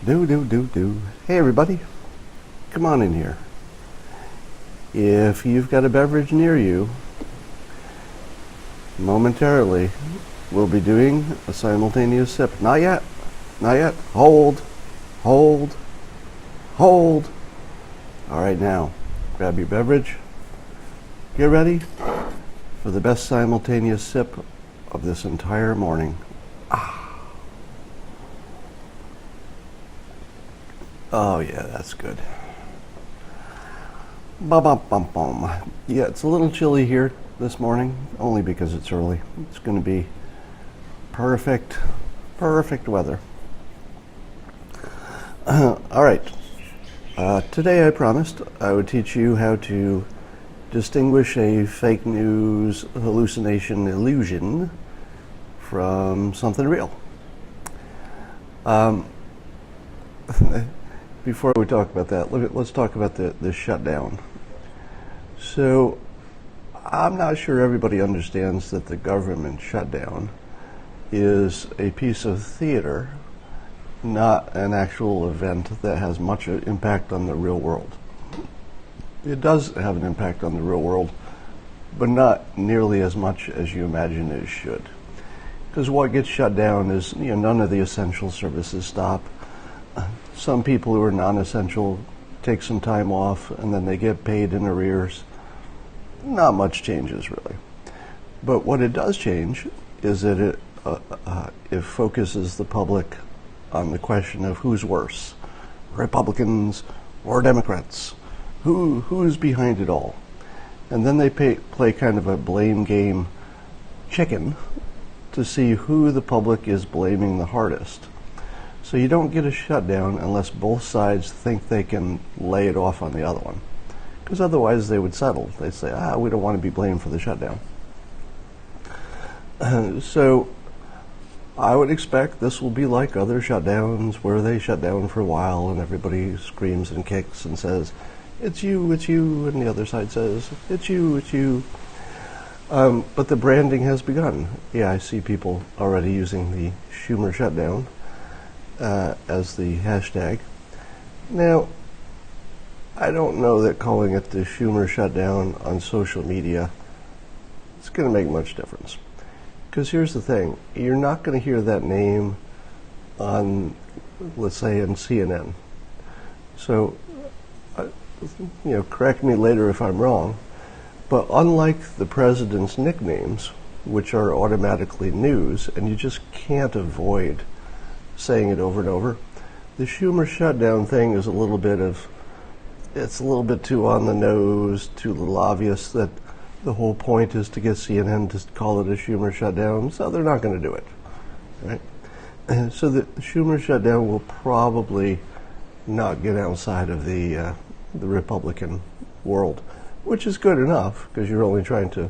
Do. Hey, everybody. Come on in here. If you've got a beverage near you, momentarily, we'll be doing a simultaneous sip. Not yet. Not yet. Hold. Hold. Hold. All right, now, grab your beverage. Get ready for the best simultaneous sip of this entire morning. Oh, yeah, that's good. Bum. Yeah, it's a little chilly here this morning, only because it's early. It's going to be perfect weather. All right. Today I promised I would teach you how to distinguish a fake news, hallucination, illusion from something real. Before we talk about that, let's talk about the shutdown. So, I'm not sure everybody understands that the government shutdown is a piece of theater, not an actual event that has much impact on the real world. It does have an impact on the real world, but not nearly as much as you imagine it should. Because what gets shut down is, none of the essential services stop. Some people who are non-essential take some time off and then they get paid in arrears. Not much changes, really. But what it does change is that it focuses the public on the question of who's worse, Republicans or Democrats. Who's behind it all? And then they play kind of a blame game chicken to see who the public is blaming the hardest. So you don't get a shutdown unless both sides think they can lay it off on the other one. Because otherwise they would settle. They'd say, we don't want to be blamed for the shutdown. So I would expect this will be like other shutdowns where they shut down for a while and everybody screams and kicks and says, it's you, and the other side says, it's you. But the branding has begun. Yeah, I see people already using the Schumer shutdown as the hashtag. Now, I don't know that calling it the Schumer shutdown on social media is going to make much difference. Because here's the thing, you're not going to hear that name on, let's say, on CNN. So, correct me later if I'm wrong, but unlike the president's nicknames, which are automatically news, and you just can't avoid saying it over and over, the Schumer shutdown thing is a little bit too on the nose, too little obvious that the whole point is to get CNN to call it a Schumer shutdown, so they're not going to do it, right? And so the Schumer shutdown will probably not get outside of the Republican world, which is good enough because you're only trying to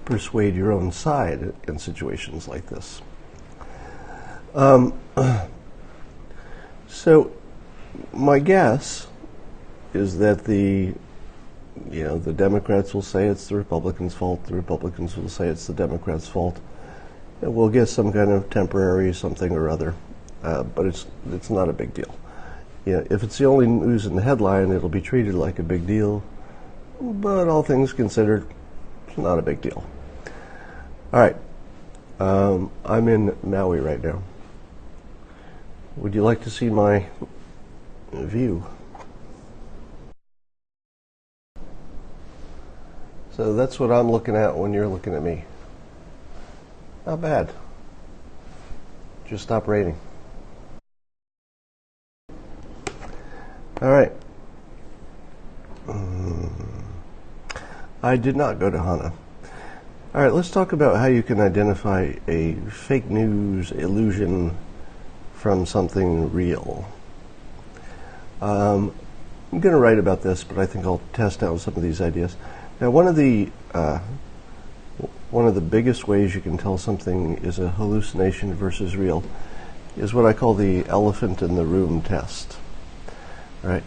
persuade your own side in situations like this. So my guess is that the Democrats will say it's the Republicans' fault, the Republicans will say it's the Democrats' fault, and we'll get some kind of temporary something or other, but it's not a big deal. If it's the only news in the headline, it'll be treated like a big deal, but all things considered, it's not a big deal. All right, I'm in Maui right now. Would you like to see my view? So that's what I'm looking at when you're looking at me. Not bad. Just stop raining. All right. I did not go to Hana. All right, let's talk about how you can identify a fake news illusion from something real. I'm going to write about this, but I think I'll test out some of these ideas. Now, one of the biggest ways you can tell something is a hallucination versus real is what I call the elephant in the room test. All right.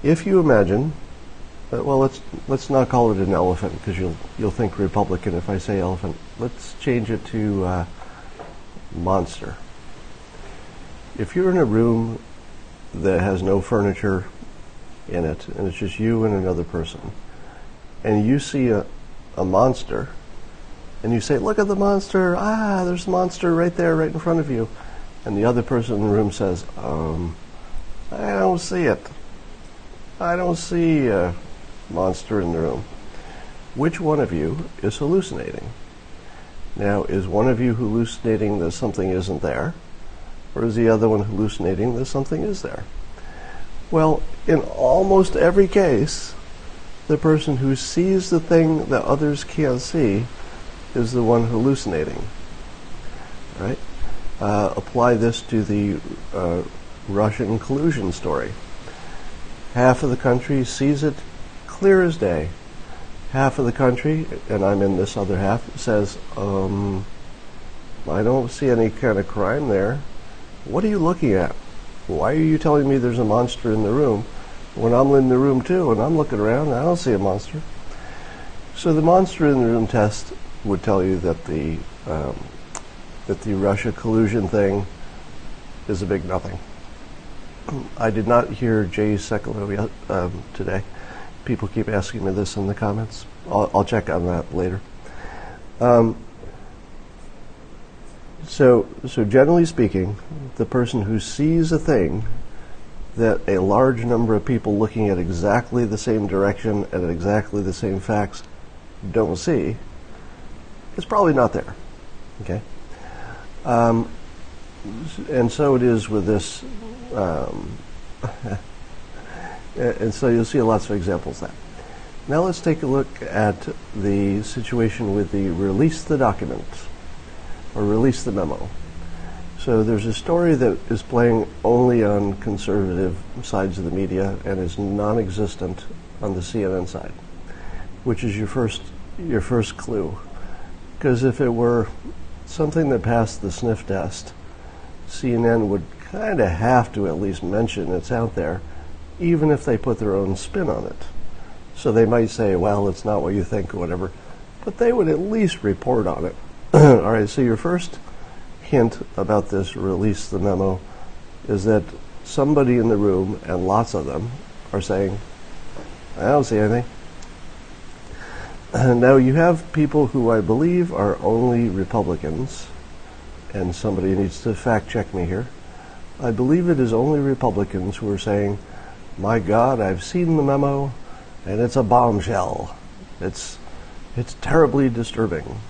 If you imagine, let's not call it an elephant because you'll think Republican if I say elephant. Let's change it to monster. If you're in a room that has no furniture in it, and it's just you and another person, and you see a monster, and you say, "Look at the monster! Ah, there's a monster right there, right in front of you," and the other person in the room says, "I don't see it. I don't see a monster in the room." Which one of you is hallucinating? Now, is one of you hallucinating that something isn't there, or is the other one hallucinating that something is there? Well, in almost every case, the person who sees the thing that others can't see is the one hallucinating. Right? Apply this to the Russian collusion story. Half of the country sees it clear as day. Half of the country, and I'm in this other half, says, I don't see any kind of crime there. What are you looking at? Why are you telling me there's a monster in the room when I'm in the room too and I'm looking around and I don't see a monster? So the monster in the room test would tell you that the Russia collusion thing is a big nothing. I did not hear Jay Sekulow today. People keep asking me this in the comments. I'll check on that later. So generally speaking, the person who sees a thing that a large number of people looking at exactly the same direction and at exactly the same facts don't see is probably not there. Okay? And so it is with this. And so you'll see lots of examples of that. Now let's take a look at the situation with the release the document or release the memo. So there's a story that is playing only on conservative sides of the media and is non-existent on the CNN side, which is your first clue. Because if it were something that passed the sniff test, CNN would kind of have to at least mention it's out there, even if they put their own spin on it. So they might say, well, it's not what you think or whatever, but they would at least report on it. All right, so your first hint about this release the memo is that somebody in the room, and lots of them, are saying, I don't see anything. Now you have people who I believe are only Republicans, and somebody needs to fact check me here. I believe it is only Republicans who are saying, my God, I've seen the memo, and it's a bombshell. It's terribly disturbing.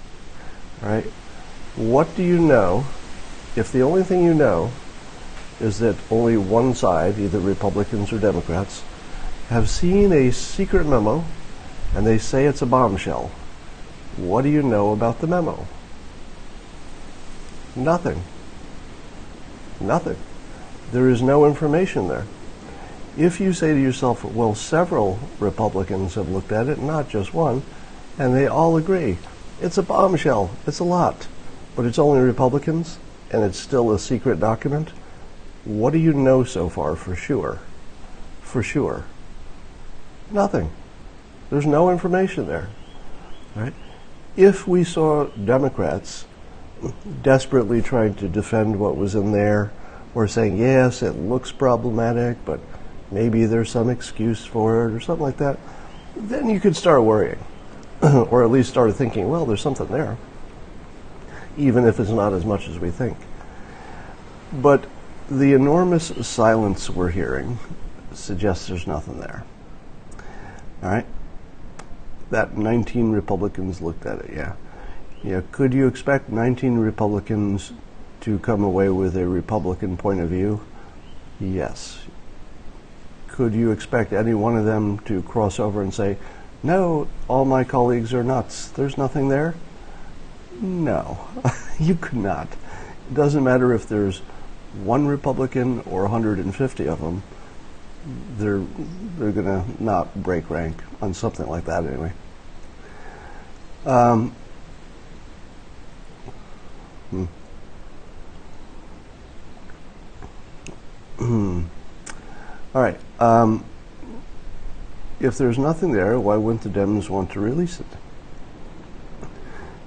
All right? What do you know if the only thing you know is that only one side, either Republicans or Democrats, have seen a secret memo and they say it's a bombshell? What do you know about the memo? Nothing. Nothing. There is no information there. If you say to yourself, well, several Republicans have looked at it, not just one, and they all agree, it's a bombshell, it's a lot, but it's only Republicans, and it's still a secret document, what do you know so far for sure? For sure. Nothing. There's no information there. Right? If we saw Democrats desperately trying to defend what was in there, or saying, yes, it looks problematic, but maybe there's some excuse for it or something like that, then you could start worrying. Or at least start thinking, well, there's something there, even if it's not as much as we think. But the enormous silence we're hearing suggests there's nothing there. All right? That 19 Republicans looked at it, yeah. Yeah, could you expect 19 Republicans to come away with a Republican point of view? Yes. Could you expect any one of them to cross over and say, no, all my colleagues are nuts, there's nothing there? No, you could not. It doesn't matter if there's one Republican or 150 of them, they're going to not break rank on something like that anyway. All right. If there's nothing there, why wouldn't the Dems want to release it?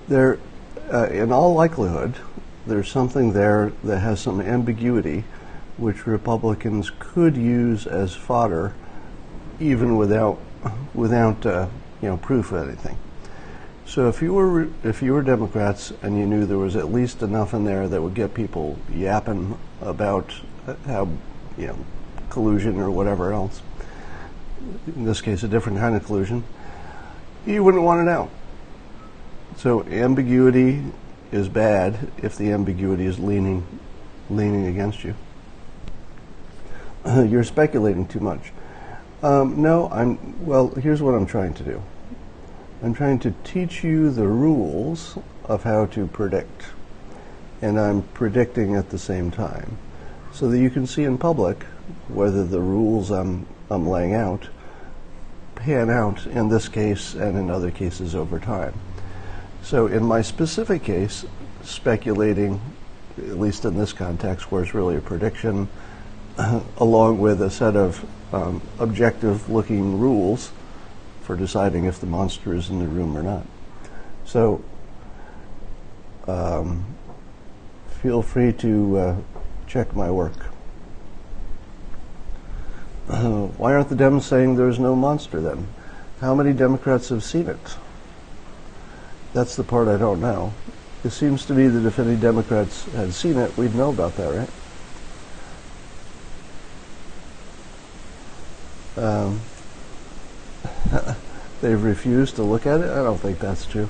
There, in all likelihood, there's something there that has some ambiguity which Republicans could use as fodder, even without proof of anything. So if you were Democrats and you knew there was at least enough in there that would get people yapping about how, collusion or whatever else, in this case a different kind of collusion, you wouldn't want it out. So ambiguity is bad if the ambiguity is leaning against you. You're speculating too much. No, here's what I'm trying to do. I'm trying to teach you the rules of how to predict. And I'm predicting at the same time, so that you can see in public whether the rules I'm laying out pan out in this case and in other cases over time. So in my specific case, speculating, at least in this context where it's really a prediction, along with a set of objective-looking rules for deciding if the monster is in the room or not. So feel free to check my work. Why aren't the Dems saying there's no monster then? How many Democrats have seen it? That's the part I don't know. It seems to me that if any Democrats had seen it, we'd know about that, right? They've refused to look at it? I don't think that's true.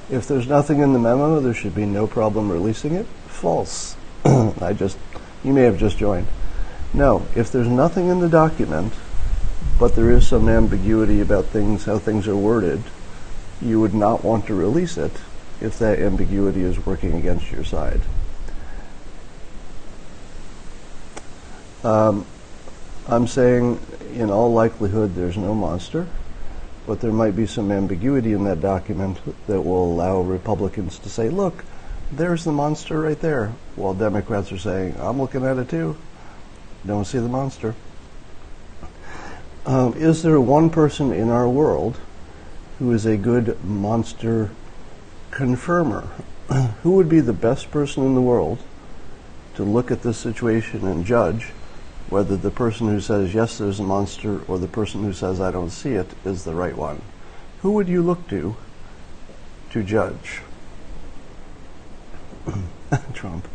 If there's nothing in the memo, there should be no problem releasing it? False. You may have just joined. No, if there's nothing in the document, but there is some ambiguity about how things are worded, you would not want to release it if that ambiguity is working against your side. I'm saying in all likelihood there's no monster, but there might be some ambiguity in that document that will allow Republicans to say, look, there's the monster right there, while Democrats are saying, I'm looking at it too. Don't see the monster. Is there one person in our world who is a good monster confirmer? Who would be the best person in the world to look at this situation and judge whether the person who says, yes, there's a monster, or the person who says, I don't see it, is the right one? Who would you look to judge? Trump.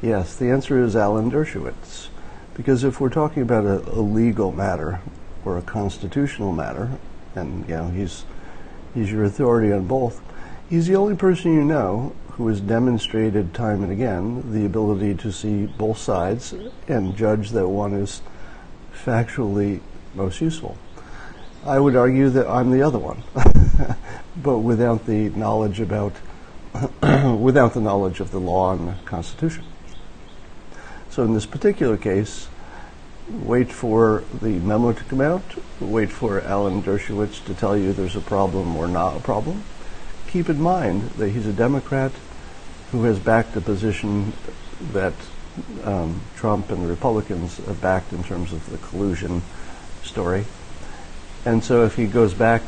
Yes, the answer is Alan Dershowitz. Because if we're talking about a legal matter or a constitutional matter, and he's your authority on both, he's the only person you know who has demonstrated time and again the ability to see both sides and judge that one is factually most useful. I would argue that I'm the other one, but without the knowledge of the law and the Constitution. So in this particular case, wait for the memo to come out, wait for Alan Dershowitz to tell you there's a problem or not a problem. Keep in mind that he's a Democrat who has backed a position that Trump and the Republicans have backed in terms of the collusion story. And so if he goes back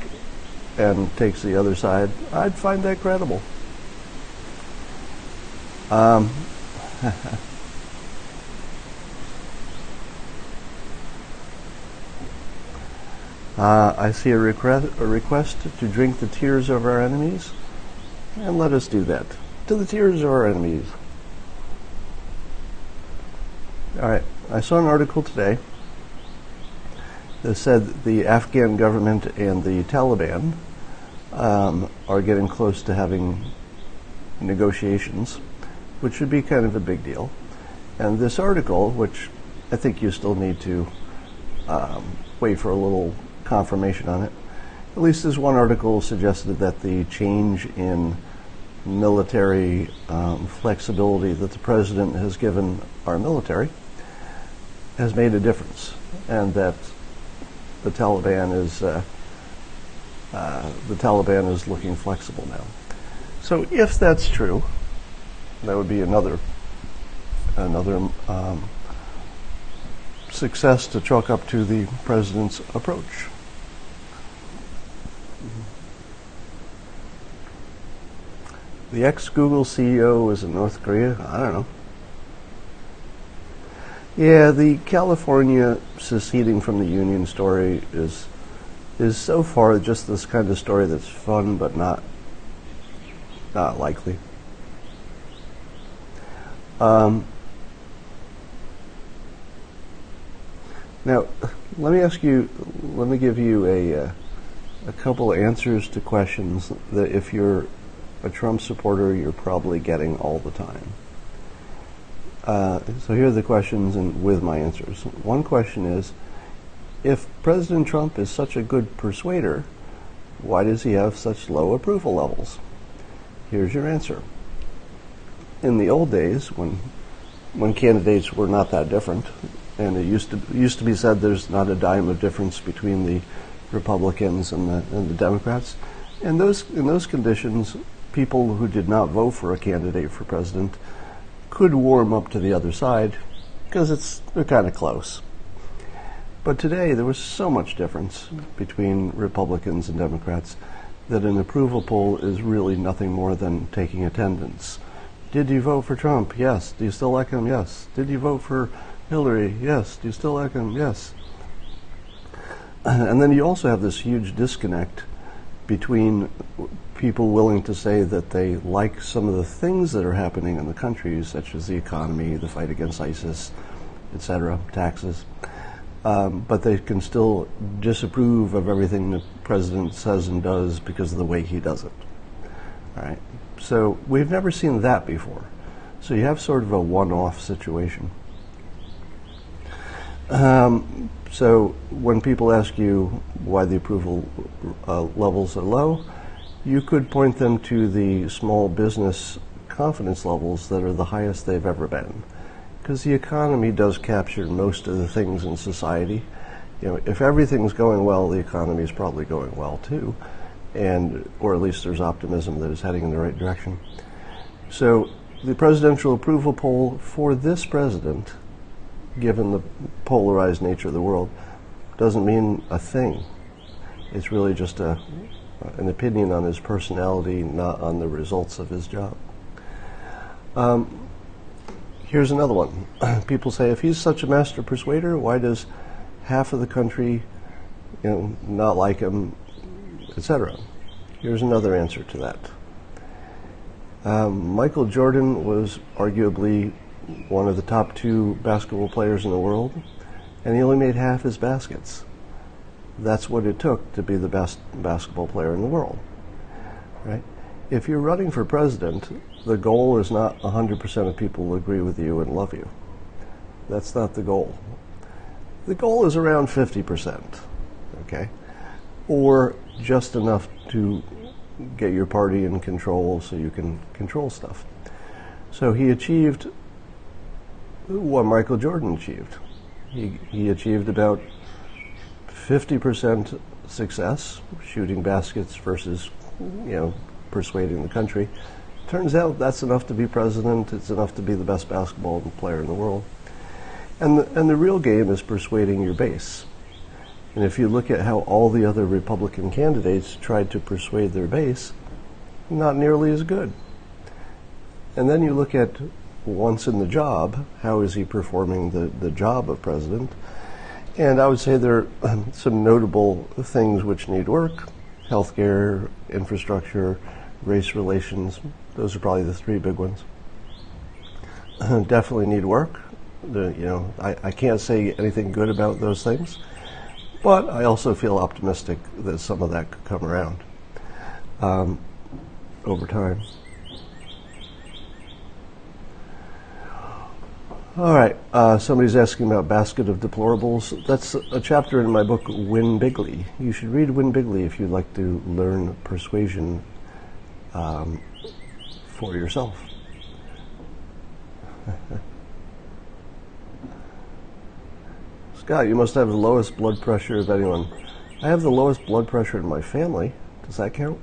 and takes the other side, I'd find that credible. I see a request to drink the tears of our enemies, and let us do that. To the tears of our enemies. All right, I saw an article today that said the Afghan government and the Taliban are getting close to having negotiations, which should be kind of a big deal. And this article, which I think you still need to wait for a little confirmation on it, at least this one article suggested that the change in military flexibility that the president has given our military has made a difference, and that the Taliban is looking flexible now. So if that's true, that would be another success to chalk up to the president's approach. The ex-Google CEO was in North Korea? I don't know. Yeah, the California seceding from the Union story is so far just this kind of story that's fun but not likely. Now, let me give you a couple answers to questions that if you're a Trump supporter, you're probably getting all the time. So here are the questions and with my answers. One question is, if President Trump is such a good persuader, why does he have such low approval levels? Here's your answer. In the old days, when candidates were not that different, and it used to be said there's not a dime of difference between the Republicans and the Democrats, in those conditions, people who did not vote for a candidate for president could warm up to the other side because they're kind of close. But today there was so much difference between Republicans and Democrats that an approval poll is really nothing more than taking attendance. Did you vote for Trump? Yes. Do you still like him? Yes. Did you vote for Hillary? Yes. Do you still like him? Yes. And then you also have this huge disconnect between people willing to say that they like some of the things that are happening in the country, such as the economy, the fight against ISIS, etc., taxes, but they can still disapprove of everything the president says and does because of the way he does it. All right. So we've never seen that before. So you have sort of a one-off situation. So when people ask you why the approval levels are low, you could point them to the small business confidence levels that are the highest they've ever been. Because the economy does capture most of the things in society. You know, if everything's going well, the economy is probably going well too, or at least there's optimism that it's heading in the right direction. So the presidential approval poll for this president, given the polarized nature of the world, doesn't mean a thing. It's really just an opinion on his personality, not on the results of his job. Here's another one. People say, if he's such a master persuader, why does half of the country, not like him, etc.? Here's another answer to that. Michael Jordan was arguably one of the top 2 basketball players in the world, and he only made half his baskets. That's what it took to be the best basketball player in the world, right? If you're running for president, the goal is not 100% of people will agree with you and love you. That's not the goal. The goal is around 50%, okay? Or just enough to get your party in control so you can control stuff. So he achieved what Michael Jordan achieved. He achieved about 50% success shooting baskets versus, persuading the country. Turns out that's enough to be president. It's enough to be the best basketball player in the world. And the real game is persuading your base. And if you look at how all the other Republican candidates tried to persuade their base, not nearly as good. And then you look at once in the job, how is he performing the job of president? And I would say there are some notable things which need work: healthcare, infrastructure, race relations. Those are probably the 3 big ones. Definitely need work. I can't say anything good about those things, but I also feel optimistic that some of that could come around over time. All right, somebody's asking about Basket of Deplorables. That's a chapter in my book, Win Bigly. You should read Win Bigly if you'd like to learn persuasion for yourself. Scott, you must have the lowest blood pressure of anyone. I have the lowest blood pressure in my family. Does that count?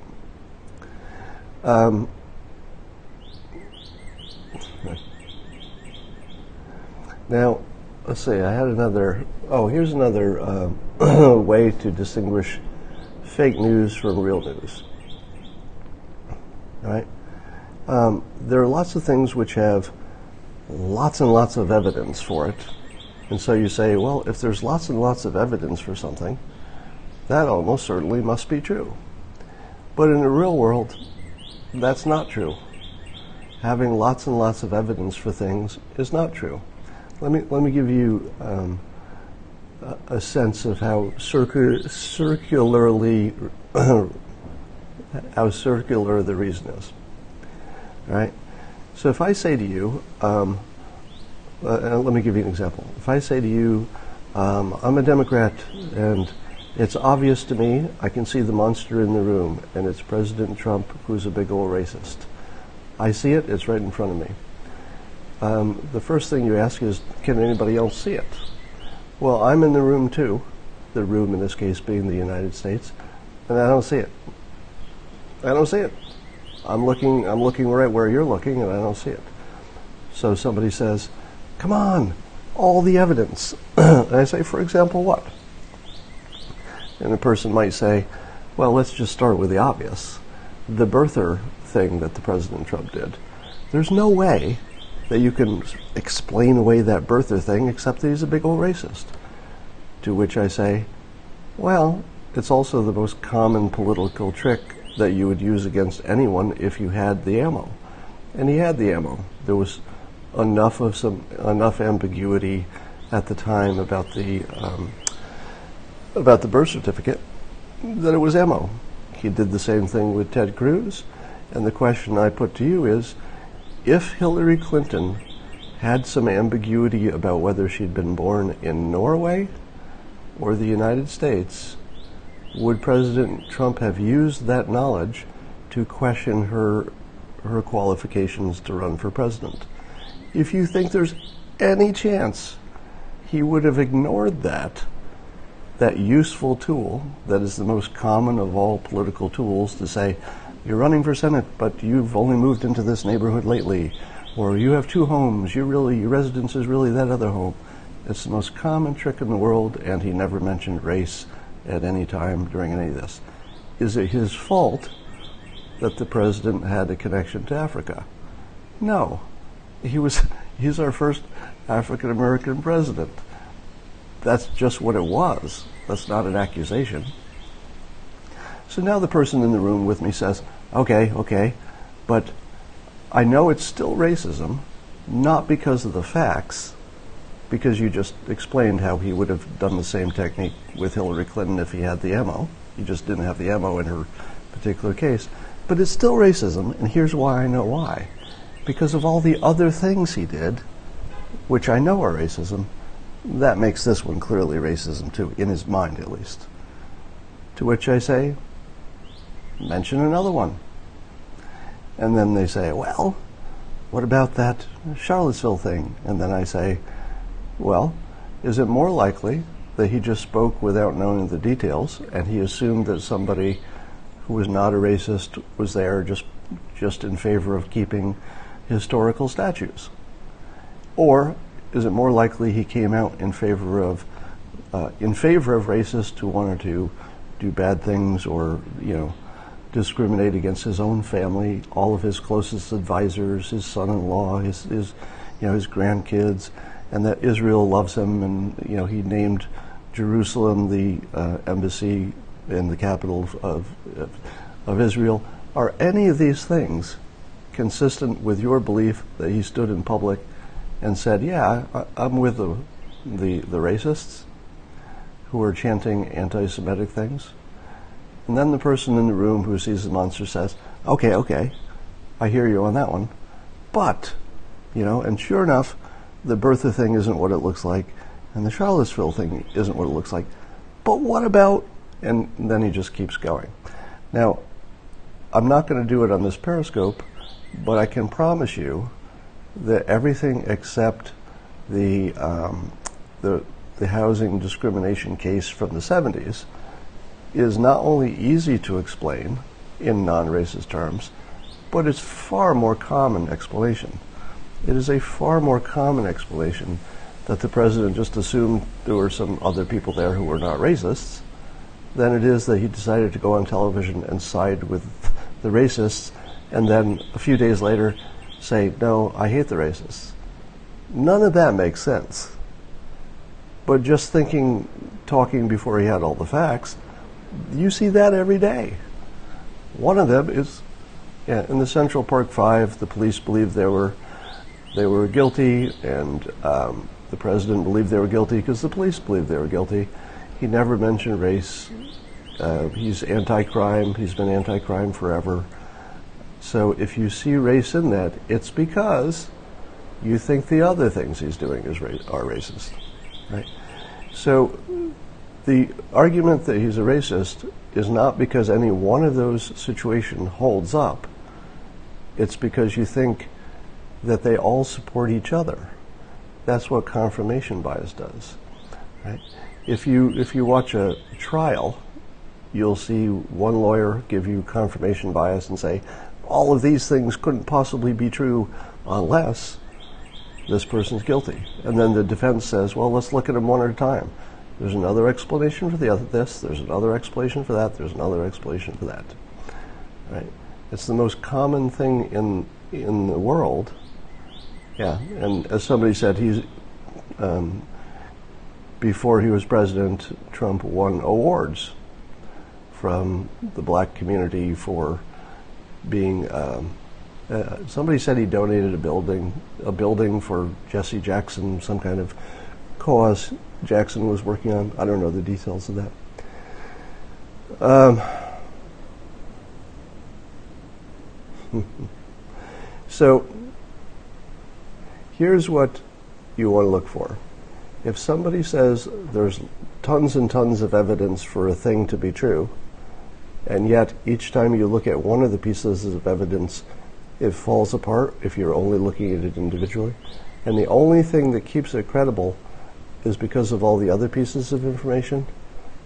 Now, let's see, I had another, here's another way to distinguish fake news from real news. All right? There are lots of things which have lots and lots of evidence for it. And so you say, well, if there's lots and lots of evidence for something, that almost certainly must be true. But in the real world, that's not true. Having lots and lots of evidence for things is not true. Let me give you a sense of how circularly how circular the reason is. All right. So if I say to you, let me give you an example. If I say to you, I'm a Democrat, and it's obvious to me, I can see the monster in the room, and it's President Trump, who's a big old racist. I see it, it's right in front of me. The first thing you ask is, can anybody else see it? Well, I'm in the room too, the room in this case being the United States, and I don't see it. I don't see it. I'm looking right where you're looking, and I don't see it. So somebody says, come on, all the evidence. And I say, for example, what? And the person might say, well, let's just start with the obvious. The birther thing that the President Trump did. There's no way that you can explain away that birther thing except that he's a big old racist. To which I say, well, it's also the most common political trick that you would use against anyone if you had the ammo. And he had the ammo. There was enough ambiguity at the time about the birth certificate that it was ammo. He did the same thing with Ted Cruz. And the question I put to you is, if Hillary Clinton had some ambiguity about whether she'd been born in Norway or the United States, would President Trump have used that knowledge to question her qualifications to run for president? If you think there's any chance he would have ignored that useful tool that is the most common of all political tools, to say, you're running for Senate, but you've only moved into this neighborhood lately, or you have two homes, your residence is really that other home. It's the most common trick in the world, and he never mentioned race at any time during any of this. Is it his fault that the president had a connection to Africa? No. He's our first African American president. That's just what it was. That's not an accusation. So now the person in the room with me says, okay, but I know it's still racism, not because of the facts, because you just explained how he would have done the same technique with Hillary Clinton if he had the ammo. He just didn't have the ammo in her particular case. But it's still racism, and here's why I know why. Because of all the other things he did, which I know are racism, that makes this one clearly racism too, in his mind at least. To which I say, mention another one. And then they say, well, what about that Charlottesville thing? And then I say, well, is it more likely that he just spoke without knowing the details, and he assumed that somebody who was not a racist was there just in favor of keeping historical statues? Or is it more likely he came out in favor of racists who wanted to do bad things, or discriminate against his own family, all of his closest advisors, his son-in-law, his grandkids, and that Israel loves him, and he named Jerusalem the embassy in the capital of Israel? Are any of these things consistent with your belief that he stood in public and said, yeah, I'm with the racists who are chanting anti-Semitic things? And then the person in the room who sees the monster says, okay, I hear you on that one. But, and sure enough, the birther thing isn't what it looks like, and the Charlottesville thing isn't what it looks like. But what about, and then he just keeps going. Now, I'm not going to do it on this Periscope, but I can promise you that everything except the housing discrimination case from the 70s is not only easy to explain in non-racist terms, but it's far more common explanation. It is a far more common explanation that the president just assumed there were some other people there who were not racists than it is that he decided to go on television and side with the racists and then a few days later say, no, I hate the racists. None of that makes sense. But just talking before he had all the facts, you see that every day. One of them is, in the Central Park Five, the police believed they were guilty, and the president believed they were guilty because the police believed they were guilty. He never mentioned race. He's anti-crime. He's been anti-crime forever. So if you see race in that, it's because you think the other things he's doing are racist, right? So the argument that he's a racist is not because any one of those situations holds up. It's because you think that they all support each other. That's what confirmation bias does, right? If you watch a trial, you'll see one lawyer give you confirmation bias and say, all of these things couldn't possibly be true unless this person's guilty. And then the defense says, well, let's look at them one at a time. There's another explanation for this, there's another explanation for that, there's another explanation for that. Right? It's the most common thing in the world. Yeah, and as somebody said, before he was president, Trump won awards from the black community for being, somebody said he donated a building for Jesse Jackson, some kind of cause Jackson was working on. I don't know the details of that. So here's what you want to look for. If somebody says there's tons and tons of evidence for a thing to be true, and yet each time you look at one of the pieces of evidence, it falls apart if you're only looking at it individually, and the only thing that keeps it credible is because of all the other pieces of information,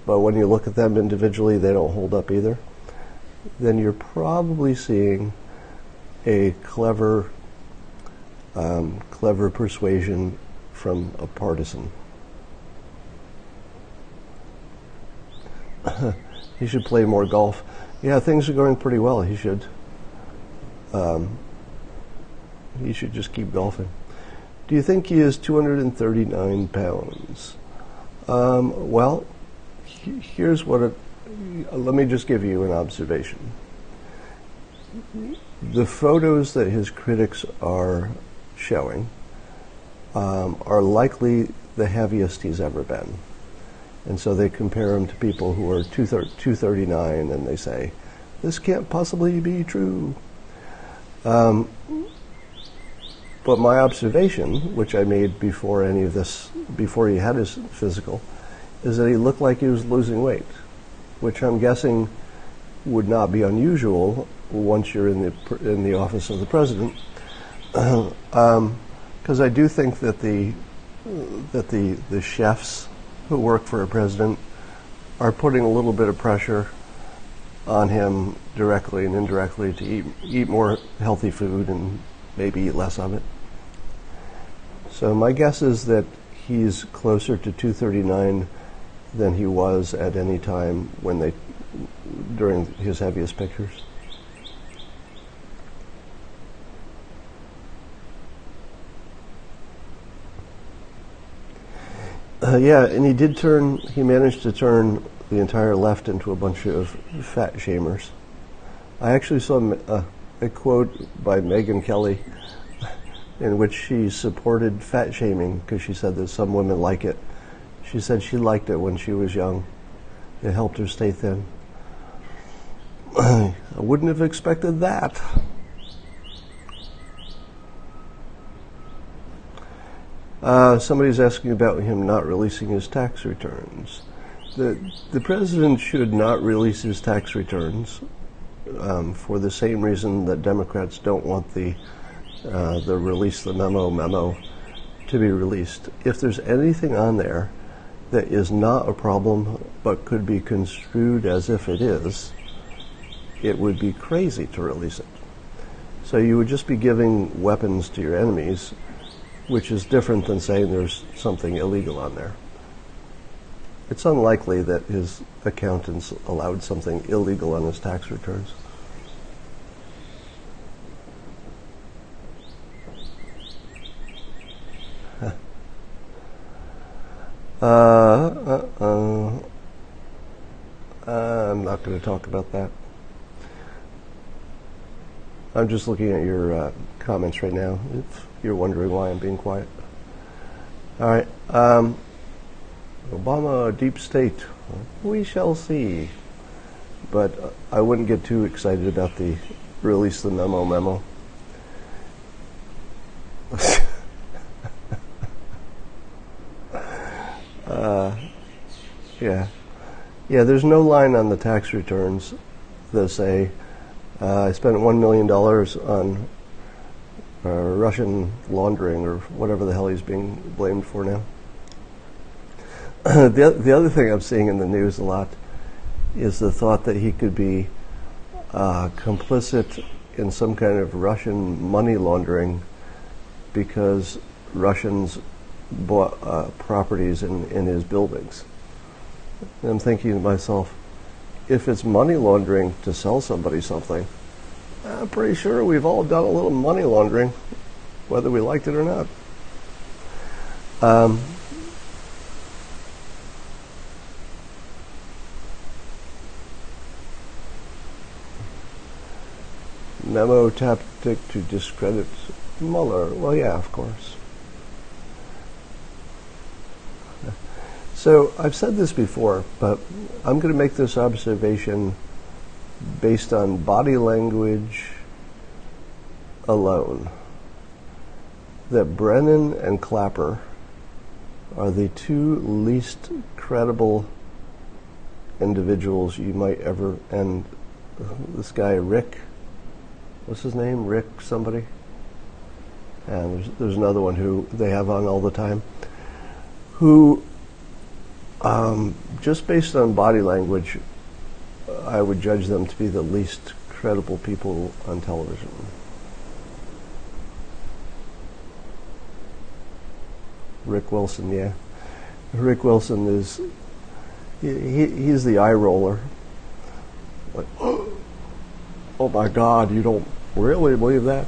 but when you look at them individually, they don't hold up either, then you're probably seeing a clever persuasion from a partisan. He should play more golf. Yeah, things are going pretty well. He should just keep golfing. Do you think he is 239 pounds? Well, here's what let me just give you an observation. The photos that his critics are showing are likely the heaviest he's ever been. And so they compare him to people who are 239, and they say, this can't possibly be true. But my observation, which I made before any of this, before he had his physical, is that he looked like he was losing weight, which I'm guessing would not be unusual once you're in the office of the president, because I do think that the chefs who work for a president are putting a little bit of pressure on him directly and indirectly to eat more healthy food and maybe eat less of it. So my guess is that he's closer to 239 than he was at any time during his heaviest pictures. Yeah, and he managed to turn the entire left into a bunch of fat shamers. I actually saw a quote by Megyn Kelly in which she supported fat shaming because she said that some women like it. She said she liked it when she was young. It helped her stay thin. I wouldn't have expected that. Somebody's asking about him not releasing his tax returns. The president should not release his tax returns for the same reason that Democrats don't want the release the memo to be released. If there's anything on there that is not a problem but could be construed as if it is, it would be crazy to release it. So you would just be giving weapons to your enemies, which is different than saying there's something illegal on there. It's unlikely that his accountants allowed something illegal on his tax returns. Uh, uh, uh, I'm not going to talk about that. I'm just looking at your comments right now, if you're wondering why I'm being quiet. All right. Obama, deep state. We shall see. But I wouldn't get too excited about the release the memo. Yeah. Yeah, there's no line on the tax returns that say, I spent $1 million on Russian laundering or whatever the hell he's being blamed for now. The other thing I'm seeing in the news a lot is the thought that he could be complicit in some kind of Russian money laundering because Russians bought properties in his buildings. And I'm thinking to myself, if it's money laundering to sell somebody something, I'm pretty sure we've all done a little money laundering, whether we liked it or not. Memo tactic to discredit Mueller. Well, yeah, of course. So I've said this before, but I'm going to make this observation based on body language alone, that Brennan and Clapper are the two least credible individuals you might ever, and this guy Rick, what's his name? Rick somebody? And there's another one who they have on all the time, who just based on body language, I would judge them to be the least credible people on television. Rick Wilson, yeah. Rick Wilson is, he's the eye roller. Like, oh my God, you don't really believe that?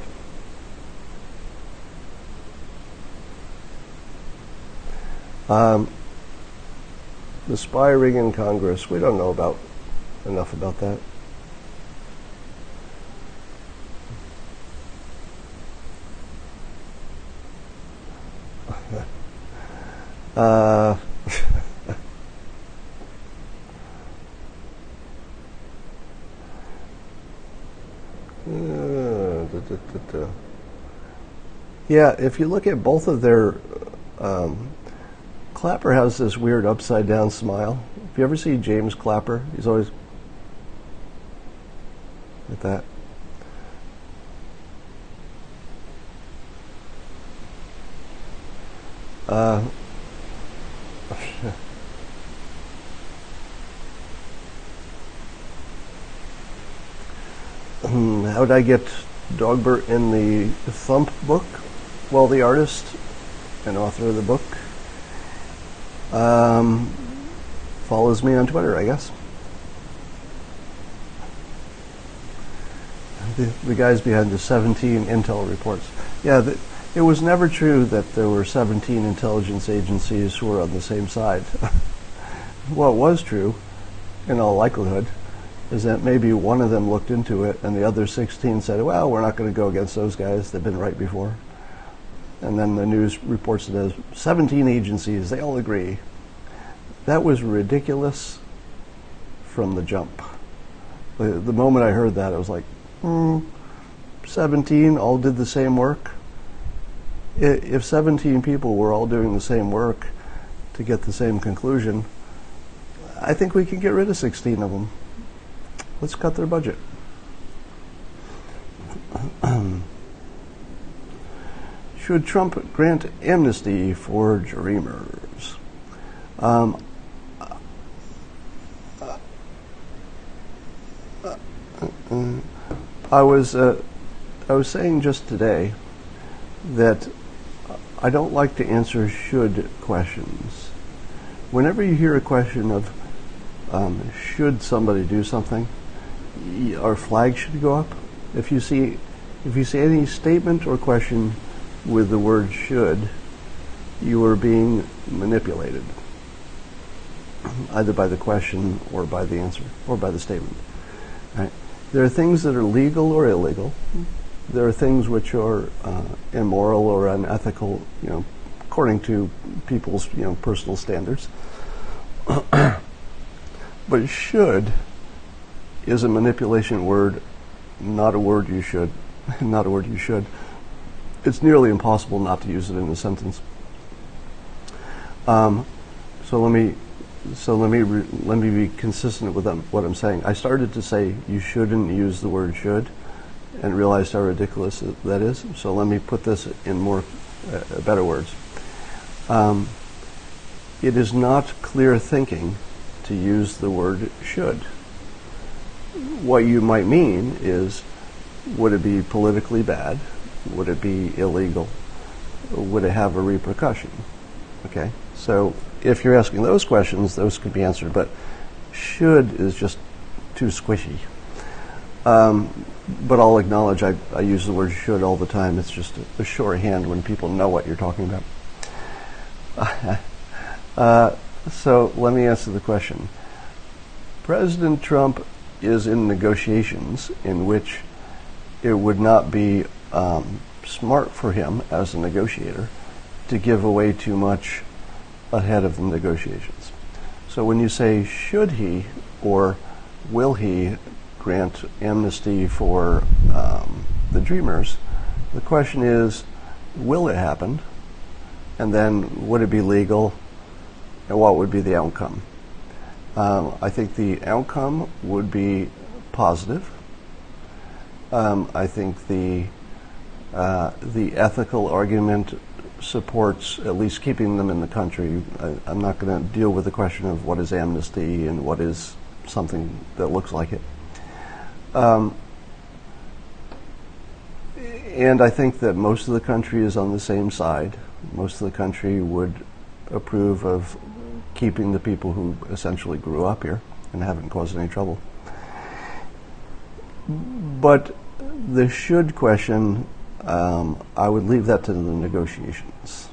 The spy ring in Congress, we don't know enough about that. Yeah, if you look at both of their Clapper has this weird upside down smile. If you ever see James Clapper, he's always like that. How'd I get Dogbert in the Thump book? Well, the artist and author of the book follows me on Twitter, I guess. The guys behind the 17 intel reports. Yeah, it was never true that there were 17 intelligence agencies who were on the same side. What was true, in all likelihood, is that maybe one of them looked into it and the other 16 said, well, we're not going to go against those guys. They've been right before. And then the news reports it as 17 agencies, they all agree. That was ridiculous from the jump. The moment I heard that, I was like, 17 all did the same work? If 17 people were all doing the same work to get the same conclusion, I think we can get rid of 16 of them. Let's cut their budget. Should Trump grant amnesty for dreamers? I was saying just today that I don't like to answer should questions. Whenever you hear a question of should somebody do something, our flag should go up. If you see any statement or question with the word should, you are being manipulated. either by the question or by the answer or by the statement. Right? There are things that are legal or illegal. There are things which are immoral or unethical, according to people's personal standards. But should is a manipulation word, not a word you should, not a word you should. It's nearly impossible not to use it in a sentence. So let me be consistent with what I'm saying. I started to say you shouldn't use the word should, and realized how ridiculous that is. So let me put this in more better words. It is not clear thinking to use the word should. What you might mean is, would it be politically bad? Would it be illegal? Would it have a repercussion? Okay, so if you're asking those questions, those could be answered, but should is just too squishy. But I'll acknowledge I use the word should all the time. It's just a shorthand when people know what you're talking about. So let me answer the question. President Trump is in negotiations in which it would not be smart for him as a negotiator to give away too much ahead of the negotiations. So when you say should he or will he grant amnesty for the Dreamers, the question is, will it happen? And then would it be legal? And what would be the outcome? I think the outcome would be positive. I think the ethical argument supports at least keeping them in the country. I'm not going to deal with the question of what is amnesty and what is something that looks like it. And I think that most of the country is on the same side. Most of the country would approve of keeping the people who essentially grew up here and haven't caused any trouble. But the should question, I would leave that to the negotiations.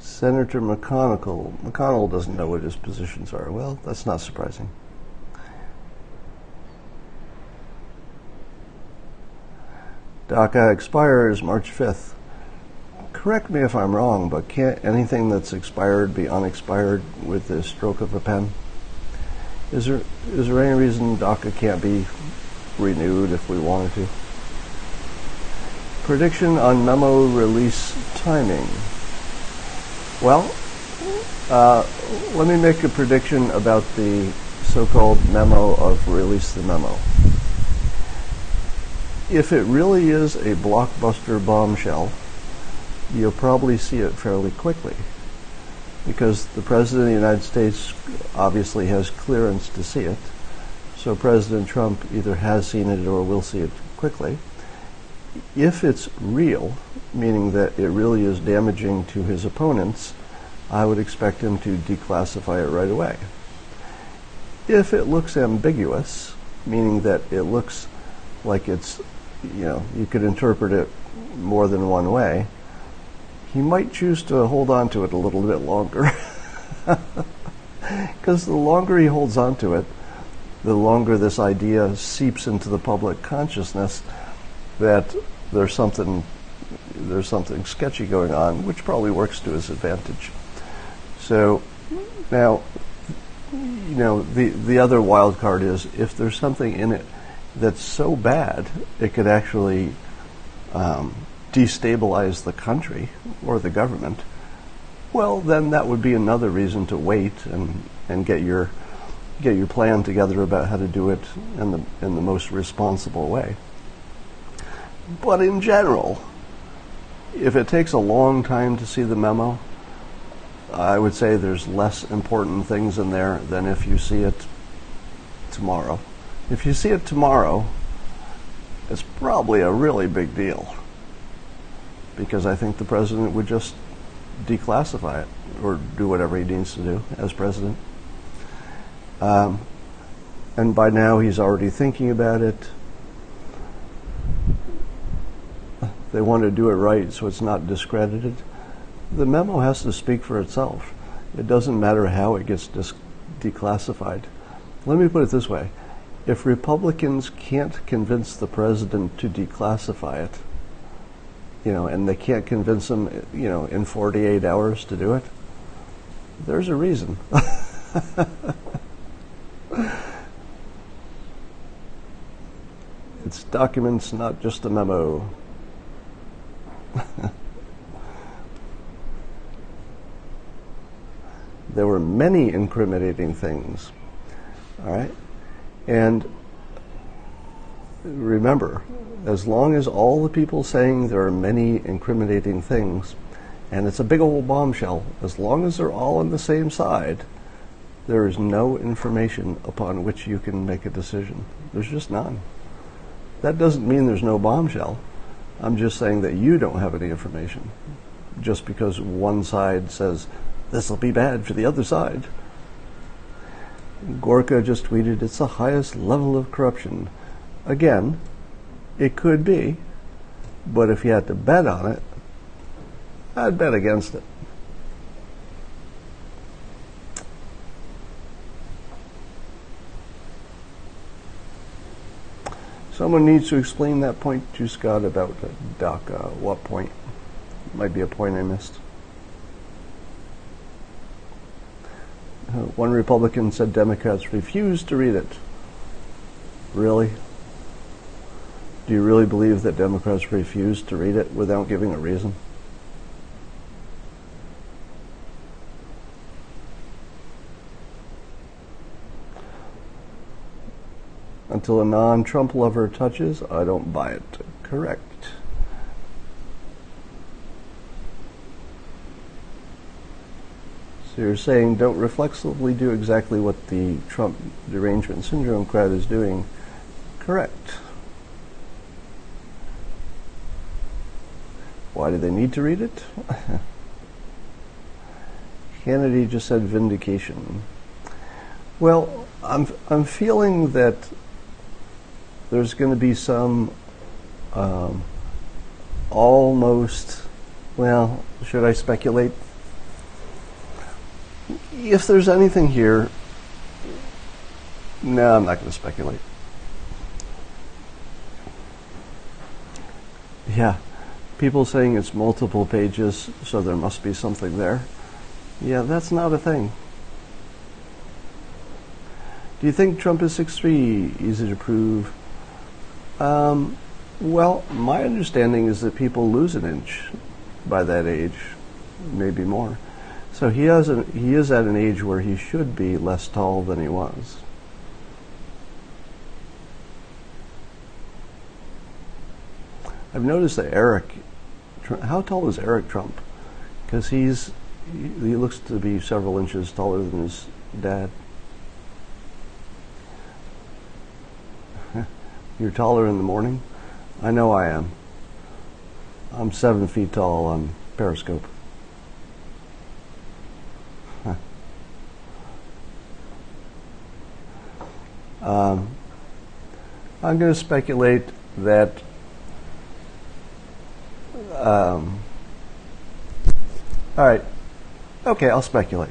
Senator McConnell doesn't know what his positions are. Well, that's not surprising. DACA expires March 5th. Correct me if I'm wrong, but can't anything that's expired be unexpired with the stroke of a pen? Is there any reason DACA can't be renewed if we wanted to? Prediction on memo release timing. Well, let me make a prediction about the so-called memo of release the memo. If it really is a blockbuster bombshell, you'll probably see it fairly quickly, because the President of the United States obviously has clearance to see it. So President Trump either has seen it or will see it quickly. If it's real, meaning that it really is damaging to his opponents, I would expect him to declassify it right away. If it looks ambiguous, meaning that it looks like it's, you could interpret it more than one way, he might choose to hold on to it a little bit longer. Because the longer he holds on to it, the longer this idea seeps into the public consciousness that there's something sketchy going on, which probably works to his advantage. So now, the other wild card is if there's something in it that's so bad it could actually destabilize the country or the government, well, then that would be another reason to wait and get your plan together about how to do it in the most responsible way. But in general, if it takes a long time to see the memo, I would say there's less important things in there than if you see it tomorrow. If you see it tomorrow, it's probably a really big deal, because I think the president would just declassify it or do whatever he needs to do as president. And by now he's already thinking about it. They want to do it right so it's not discredited. The memo has to speak for itself. It doesn't matter how it gets declassified. Let me put it this way. If Republicans can't convince the president to declassify it, and they can't convince him, in 48 hours to do it, there's a reason. It's documents, not just a memo. There were many incriminating things. All right? And remember, as long as all the people saying there are many incriminating things, and it's a big old bombshell, as long as they're all on the same side, there is no information upon which you can make a decision. There's just none. That doesn't mean there's no bombshell. I'm just saying that you don't have any information. Just because one side says, this will be bad for the other side. Gorka just tweeted, it's the highest level of corruption. Again, it could be, but if you had to bet on it, I'd bet against it. Someone needs to explain that point to Scott about DACA. What point? Might be a point I missed. One Republican said Democrats refused to read it. Really? Do you really believe that Democrats refused to read it without giving a reason? Until a non-Trump lover touches, I don't buy it. Correct. So you're saying don't reflexively do exactly what the Trump derangement syndrome crowd is doing. Correct. Why do they need to read it? Kennedy just said vindication. Well, I'm feeling that there's going to be some almost, well, should I speculate? If there's anything here, no, I'm not going to speculate. Yeah, people saying it's multiple pages, so there must be something there. Yeah, that's not a thing. Do you think Trump is 6'3", easy to prove? Well, my understanding is that people lose an inch by that age, maybe more. So he is at an age where he should be less tall than he was. I've noticed that how tall is Eric Trump? Because he looks to be several inches taller than his dad. You're taller in the morning? I know I am. I'm 7 feet tall on Periscope. I'm going to speculate that all right. Okay, I'll speculate.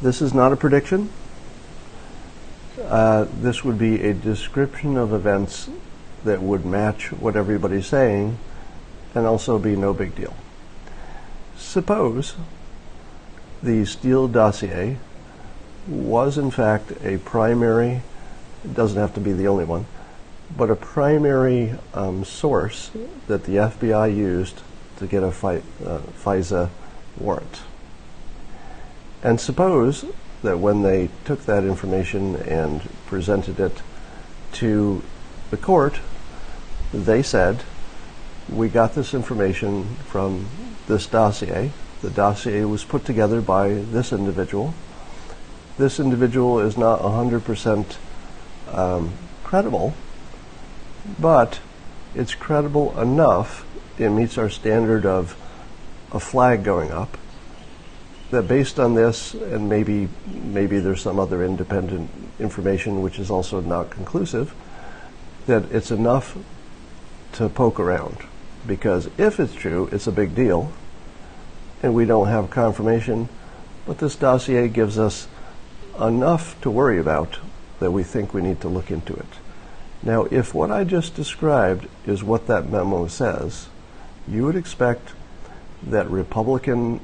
This is not a prediction. This would be a description of events that would match what everybody's saying and also be no big deal. Suppose the Steele dossier was in fact a primary, it doesn't have to be the only one, but a primary source that the FBI used to get a FISA warrant. And suppose that when they took that information and presented it to the court, they said, we got this information from this dossier. The dossier was put together by this individual. This individual is not 100% credible, but it's credible enough, it meets our standard of a flag going up, that based on this, and maybe there's some other independent information which is also not conclusive, that it's enough to poke around. Because if it's true, it's a big deal, and we don't have confirmation, but this dossier gives us enough to worry about that we think we need to look into it. Now, if what I just described is what that memo says, you would expect that Republicans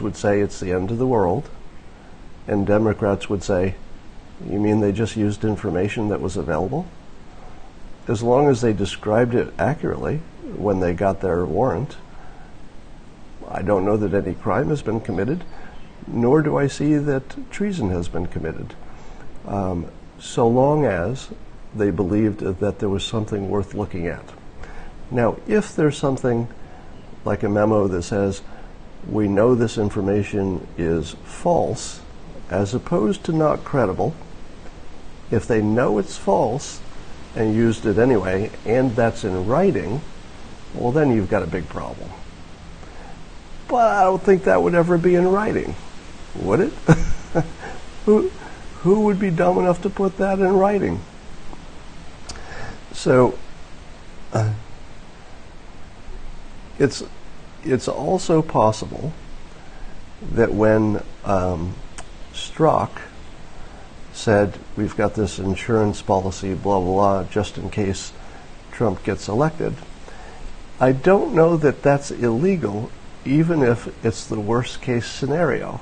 would say it's the end of the world, and Democrats would say, you mean they just used information that was available? As long as they described it accurately when they got their warrant, I don't know that any crime has been committed, nor do I see that treason has been committed, so long as they believed that there was something worth looking at. Now, if there's something like a memo that says, we know this information is false, as opposed to not credible, if they know it's false and used it anyway, and that's in writing, well, then you've got a big problem. But I don't think that would ever be in writing, would it? Who would be dumb enough to put that in writing? So it's also possible that when Strzok said, we've got this insurance policy, blah, blah, blah, just in case Trump gets elected, I don't know that that's illegal, even if it's the worst case scenario.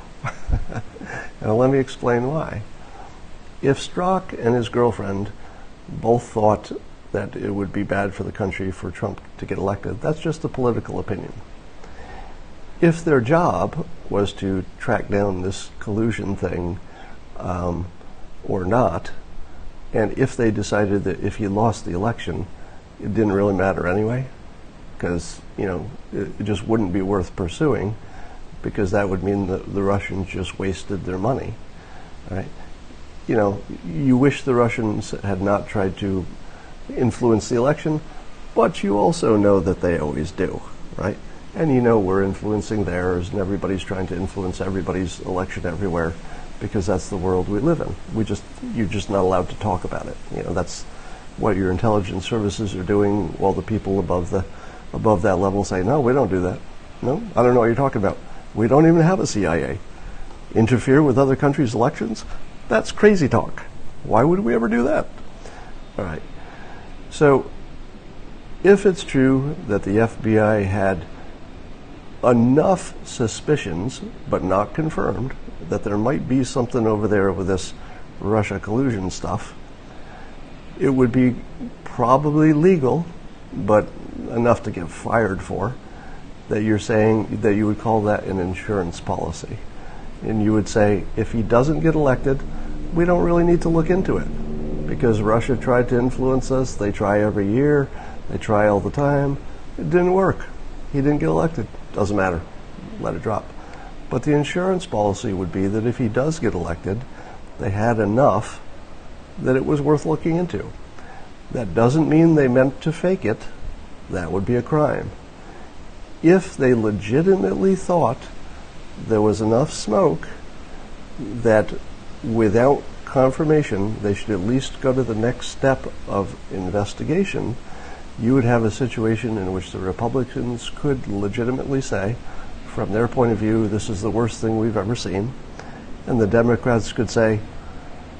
Now let me explain why. If Strzok and his girlfriend both thought that it would be bad for the country for Trump to get elected, that's just a political opinion. If their job was to track down this collusion thing or not, and if they decided that if he lost the election, it didn't really matter anyway, because it just wouldn't be worth pursuing, because that would mean that the Russians just wasted their money, right? You wish the Russians had not tried to influence the election, but you also know that they always do, right? And we're influencing theirs, and everybody's trying to influence everybody's election everywhere, because that's the world we live in. You're just not allowed to talk about it. That's what your intelligence services are doing, while the people above that level say, no, we don't do that. No, I don't know what you're talking about. We don't even have a CIA. Interfere with other countries' elections? That's crazy talk. Why would we ever do that? All right. So if it's true that the FBI had enough suspicions, but not confirmed, that there might be something over there with this Russia collusion stuff, it would be probably legal, but enough to get fired for, that you're saying that you would call that an insurance policy. And you would say, if he doesn't get elected, we don't really need to look into it, because Russia tried to influence us. They try every year. They try all the time. It didn't work. He didn't get elected. Doesn't matter. Let it drop. But the insurance policy would be that if he does get elected, they had enough that it was worth looking into. That doesn't mean they meant to fake it. That would be a crime. If they legitimately thought there was enough smoke that without confirmation they should at least go to the next step of investigation, you would have a situation in which the Republicans could legitimately say, from their point of view, this is the worst thing we've ever seen. And the Democrats could say,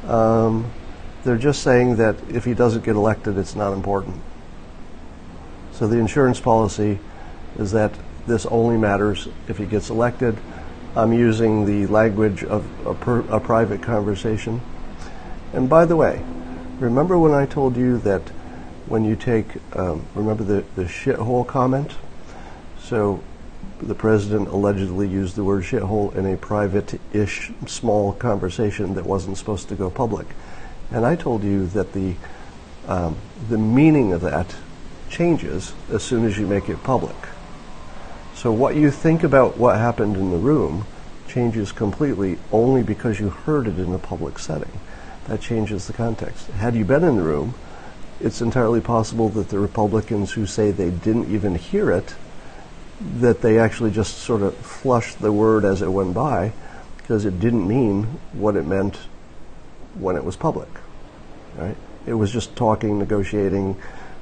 they're just saying that if he doesn't get elected, it's not important. So the insurance policy is that this only matters if he gets elected. I'm using the language of a private conversation. And by the way, remember when I told you that when you take, remember the shithole comment? So the president allegedly used the word shithole in a private-ish small conversation that wasn't supposed to go public. And I told you that the meaning of that changes as soon as you make it public. So what you think about what happened in the room changes completely only because you heard it in a public setting. That changes the context. Had you been in the room, it's entirely possible that the Republicans who say they didn't even hear it that they actually just sort of flushed the word as it went by because it didn't mean what it meant when it was public, right? It was just talking, negotiating,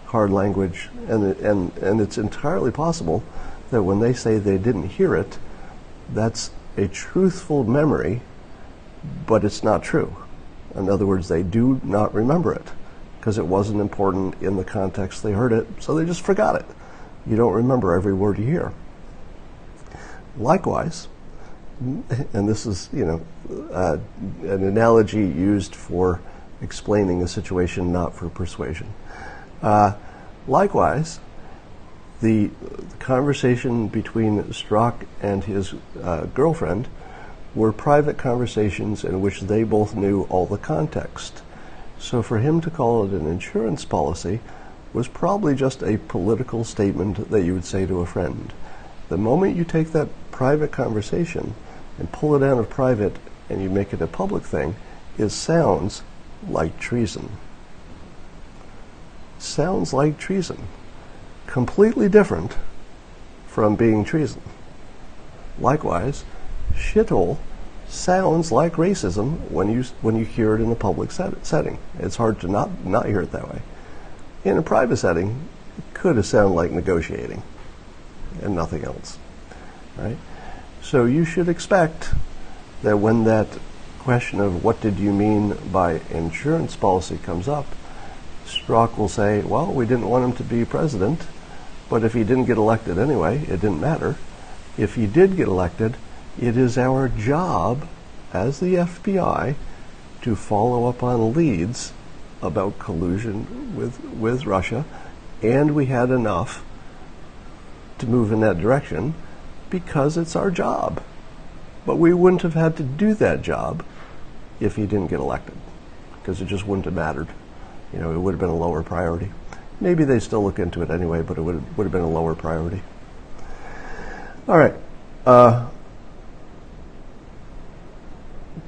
hard language, and it's entirely possible that when they say they didn't hear it, that's a truthful memory, but it's not true. In other words, they do not remember it because it wasn't important in the context they heard it, so they just forgot it. You don't remember every word you hear. Likewise, and this is, an analogy used for explaining a situation, not for persuasion. Likewise, the conversation between Strzok and his girlfriend were private conversations in which they both knew all the context. So for him to call it an insurance policy was probably just a political statement that you would say to a friend. The moment you take that private conversation and pull it out of private and you make it a public thing, it sounds like treason. Sounds like treason. Completely different from being treason. Likewise, shithole sounds like racism when you hear it in a public setting. It's hard to not hear it that way. In a private setting, it could have sounded like negotiating and nothing else, right? So you should expect that when that question of what did you mean by insurance policy comes up, Strzok will say, well, we didn't want him to be president, but if he didn't get elected anyway, it didn't matter. If he did get elected, it is our job as the FBI to follow up on leads about collusion with Russia, and we had enough to move in that direction because it's our job. But we wouldn't have had to do that job if he didn't get elected, because it just wouldn't have mattered. It would have been a lower priority. Maybe they still look into it anyway, but it would have been a lower priority. All right.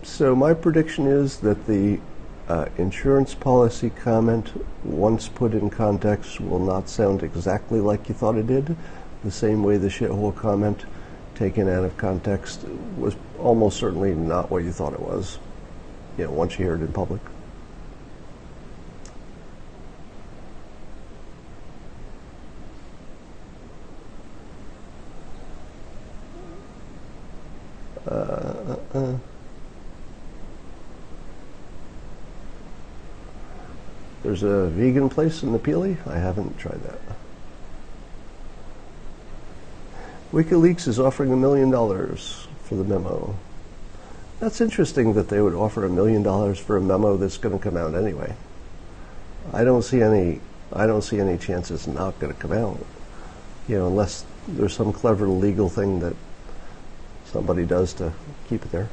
So my prediction is that the insurance policy comment, once put in context, will not sound exactly like you thought it did. The same way the shithole comment, taken out of context, was almost certainly not what you thought it was, once you hear it in public. There's a vegan place in the Peely. I haven't tried that. WikiLeaks is offering $1 million for the memo. That's interesting that they would offer $1 million for a memo that's going to come out anyway. I don't see any chance it's not going to come out. Unless there's some clever legal thing that somebody does to keep it there.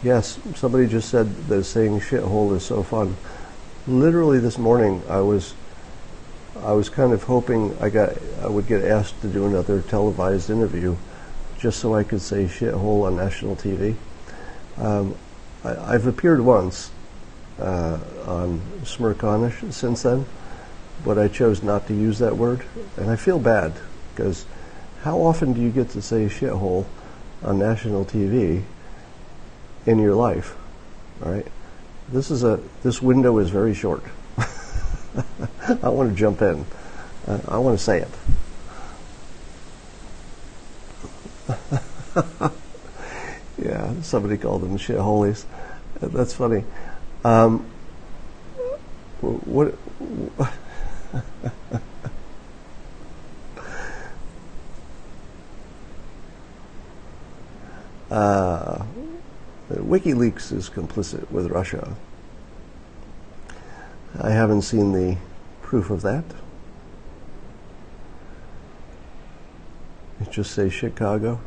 Yes, somebody just said that saying shithole is so fun. Literally this morning, I was kind of hoping I would get asked to do another televised interview, just so I could say shithole on national TV. I've appeared once on Smirconish since then, but I chose not to use that word, and I feel bad because how often do you get to say shithole on national TV in your life? All right, this window is very short. I want to jump in. I want to say it. Yeah, somebody called them shitholies. That's funny. What? WikiLeaks is complicit with Russia. I haven't seen the proof of that. It just says Chicago.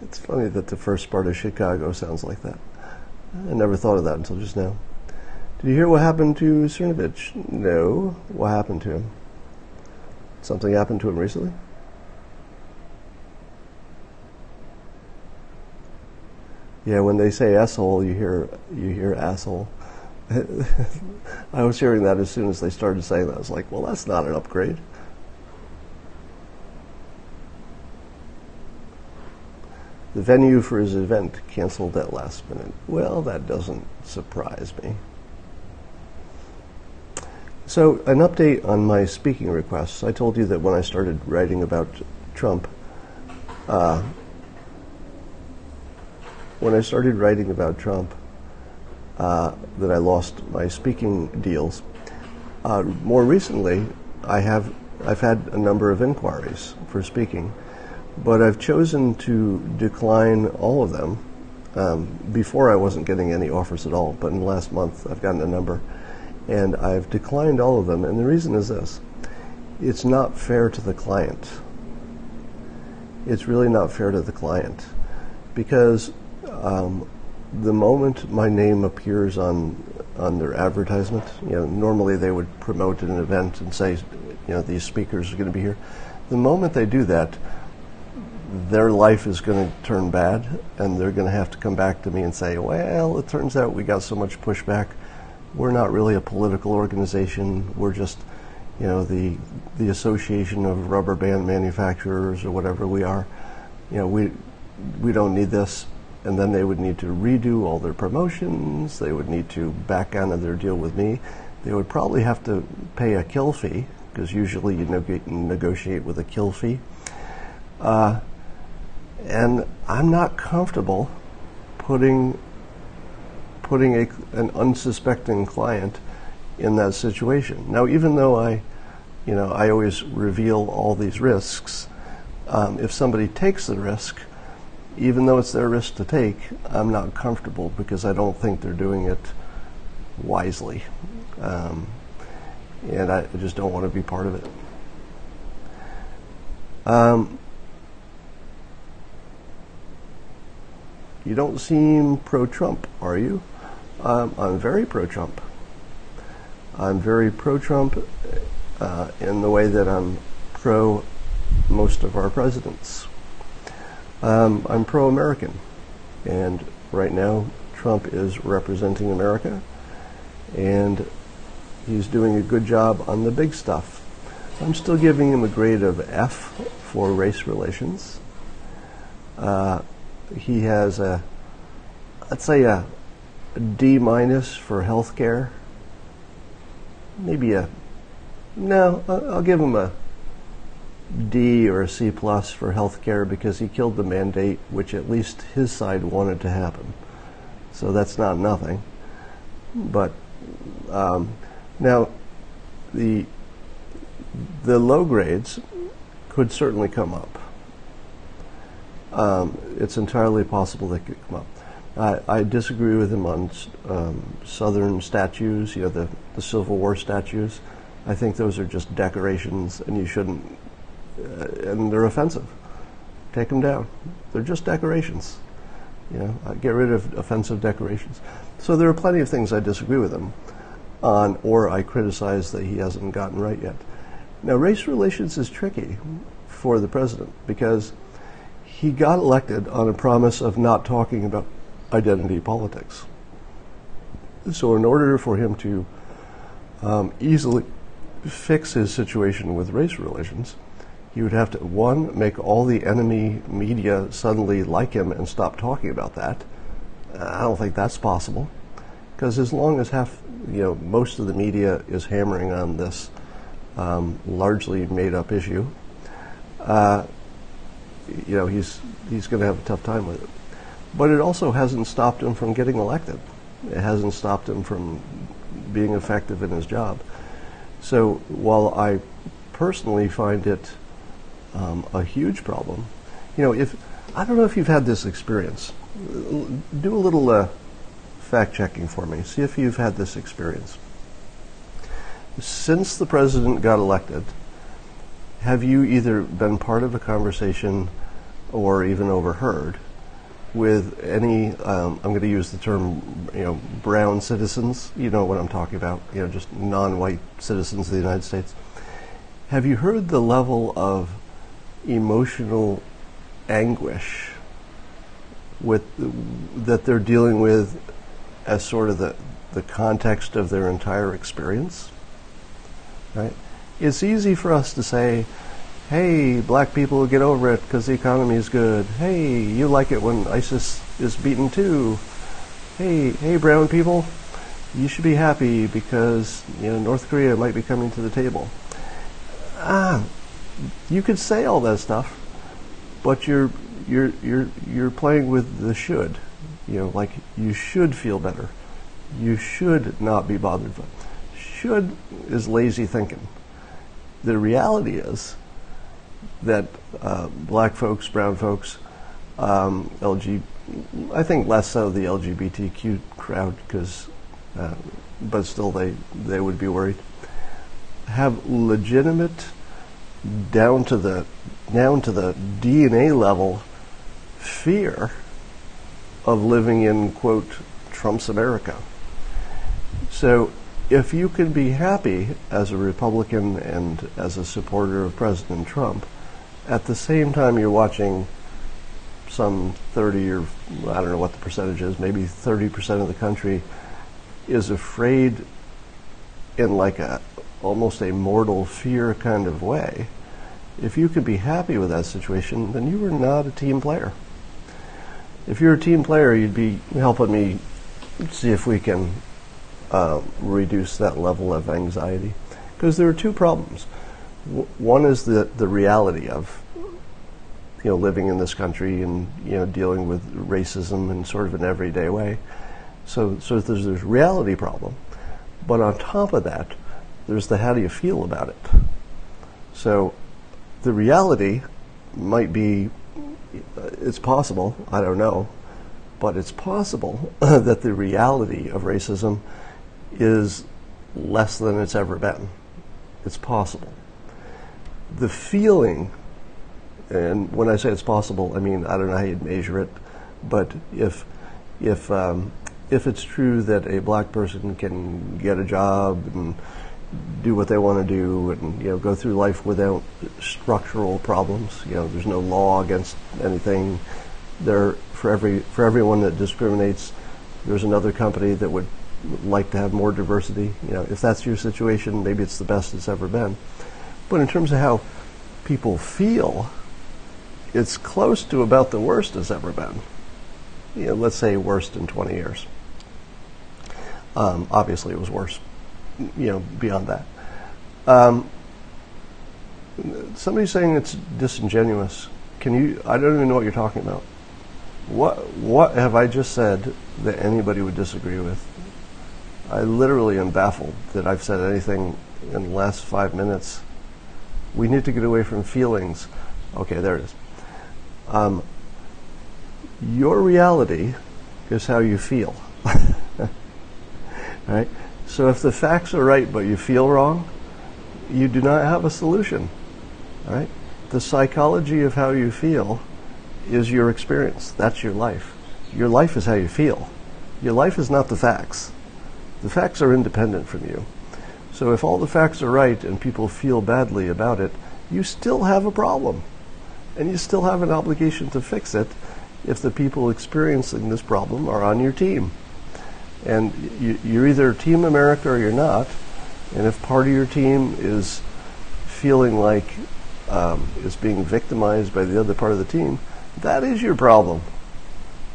It's funny that the first part of Chicago sounds like that. I never thought of that until just now. Did you hear what happened to Cernovich? No. What happened to him? Something happened to him recently? Yeah, when they say asshole, you hear asshole. I was hearing that as soon as they started saying that. I was like, well, that's not an upgrade. The venue for his event canceled at last minute. Well, that doesn't surprise me. So, an update on my speaking requests. I told you that when I started writing about Trump, that I lost my speaking deals. More recently, I've had a number of inquiries for speaking, but I've chosen to decline all of them. Before I wasn't getting any offers at all, but in the last month I've gotten a number, and I've declined all of them. And the reason is this: it's not fair to the client. It's really not fair to the client, because the moment my name appears on their advertisement, normally they would promote an event and say, these speakers are going to be here. The moment they do that, their life is going to turn bad, and they're going to have to come back to me and say, well, it turns out we got so much pushback. We're not really a political organization. We're just, the Association of Rubber Band Manufacturers or whatever we are. We don't need this. And then they would need to redo all their promotions. They would need to back out of their deal with me. They would probably have to pay a kill fee, because usually you negotiate with a kill fee. And I'm not comfortable putting an unsuspecting client in that situation. Now, even though I always reveal all these risks, if somebody takes the risk, even though it's their risk to take, I'm not comfortable, because I don't think they're doing it wisely. And I just don't want to be part of it. You don't seem pro-Trump, are you? I'm very pro-Trump. I'm very pro-Trump in the way that I'm pro most of our presidents. I'm pro-American, and right now Trump is representing America, and he's doing a good job on the big stuff. I'm still giving him a grade of F for race relations. He has let's say a D- for health care. Maybe I'll give him a D or a C+ for health care, because he killed the mandate, which at least his side wanted to happen. So that's not nothing. But now the low grades could certainly come up. It's entirely possible they could come up. I disagree with him on Southern statues, the Civil War statues. I think those are just decorations, and you shouldn't, and they're offensive. Take them down. They're just decorations. Get rid of offensive decorations. So there are plenty of things I disagree with him on, or I criticize that he hasn't gotten right yet. Now, race relations is tricky for the president, because he got elected on a promise of not talking about identity politics. So in order for him to easily fix his situation with race relations, he would have to, one, make all the enemy media suddenly like him and stop talking about that. I don't think that's possible, because as long as most of the media is hammering on this largely made-up issue, he's going to have a tough time with it. But it also hasn't stopped him from getting elected. It hasn't stopped him from being effective in his job. So while I personally find it a huge problem, I don't know if you've had this experience. Do a little fact checking for me. See if you've had this experience. Since the president got elected, have you either been part of a conversation or even overheard with any, I'm going to use the term, brown citizens, you know what I'm talking about, just non-white citizens of the United States? Have you heard the level of emotional anguish that they're dealing with as sort of the context of their entire experience, right? It's easy for us to say, hey, black people, get over it because the economy is good. Hey, you like it when ISIS is beaten too. Hey, brown people, you should be happy because North Korea might be coming to the table. You could say all that stuff, but you're playing with the should. Like you should feel better. You should not be bothered by it. Should is lazy thinking. The reality is that black folks, brown folks, I think less so the LGBTQ crowd, but still they would be worried, have legitimate, down to the DNA level fear of living in, quote, Trump's America. So if you can be happy as a Republican and as a supporter of President Trump, at the same time you're watching some 30 or I don't know what the percentage is, maybe 30% of the country is afraid in like almost a mortal fear kind of way, if you could be happy with that situation, then you are not a team player. If you're a team player, you'd be helping me see if we can reduce that level of anxiety. Because there are two problems. One is the reality of living in this country and dealing with racism in sort of an everyday way. So there's this reality problem. But on top of that, there's the how do you feel about it. So the reality might be, it's possible, I don't know, but it's possible that the reality of racism is less than it's ever been. It's possible. The feeling, and when I say it's possible, I mean, I don't know how you'd measure it, but if it's true that a black person can get a job and do what they want to do and go through life without structural problems, there's no law against anything. For everyone that discriminates, there's another company that would like to have more diversity. If that's your situation, maybe it's the best it's ever been. But in terms of how people feel, it's close to about the worst it's ever been. Let's say worst in 20 years. Obviously it was worse, beyond that. Somebody's saying it's disingenuous. I don't even know what you're talking about. What have I just said that anybody would disagree with? I literally am baffled that I've said anything in the last 5 minutes. We need to get away from feelings. Okay, there it is. Your reality is how you feel. Right? So if the facts are right but you feel wrong, you do not have a solution. Right? The psychology of how you feel is your experience. That's your life. Your life is how you feel. Your life is not the facts. The facts are independent from you. So if all the facts are right and people feel badly about it, you still have a problem. And you still have an obligation to fix it if the people experiencing this problem are on your team. And you're either Team America or you're not. And if part of your team is feeling like is being victimized by the other part of the team, that is your problem.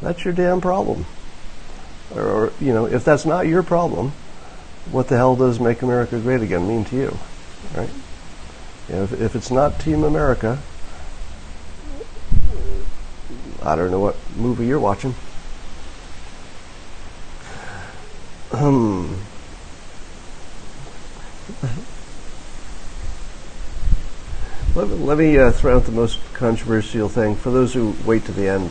That's your damn problem. Or if that's not your problem, what the hell does Make America Great Again mean to you? Right? If it's not Team America, I don't know what movie you're watching. Let me throw out the most controversial thing. For those who wait to the end,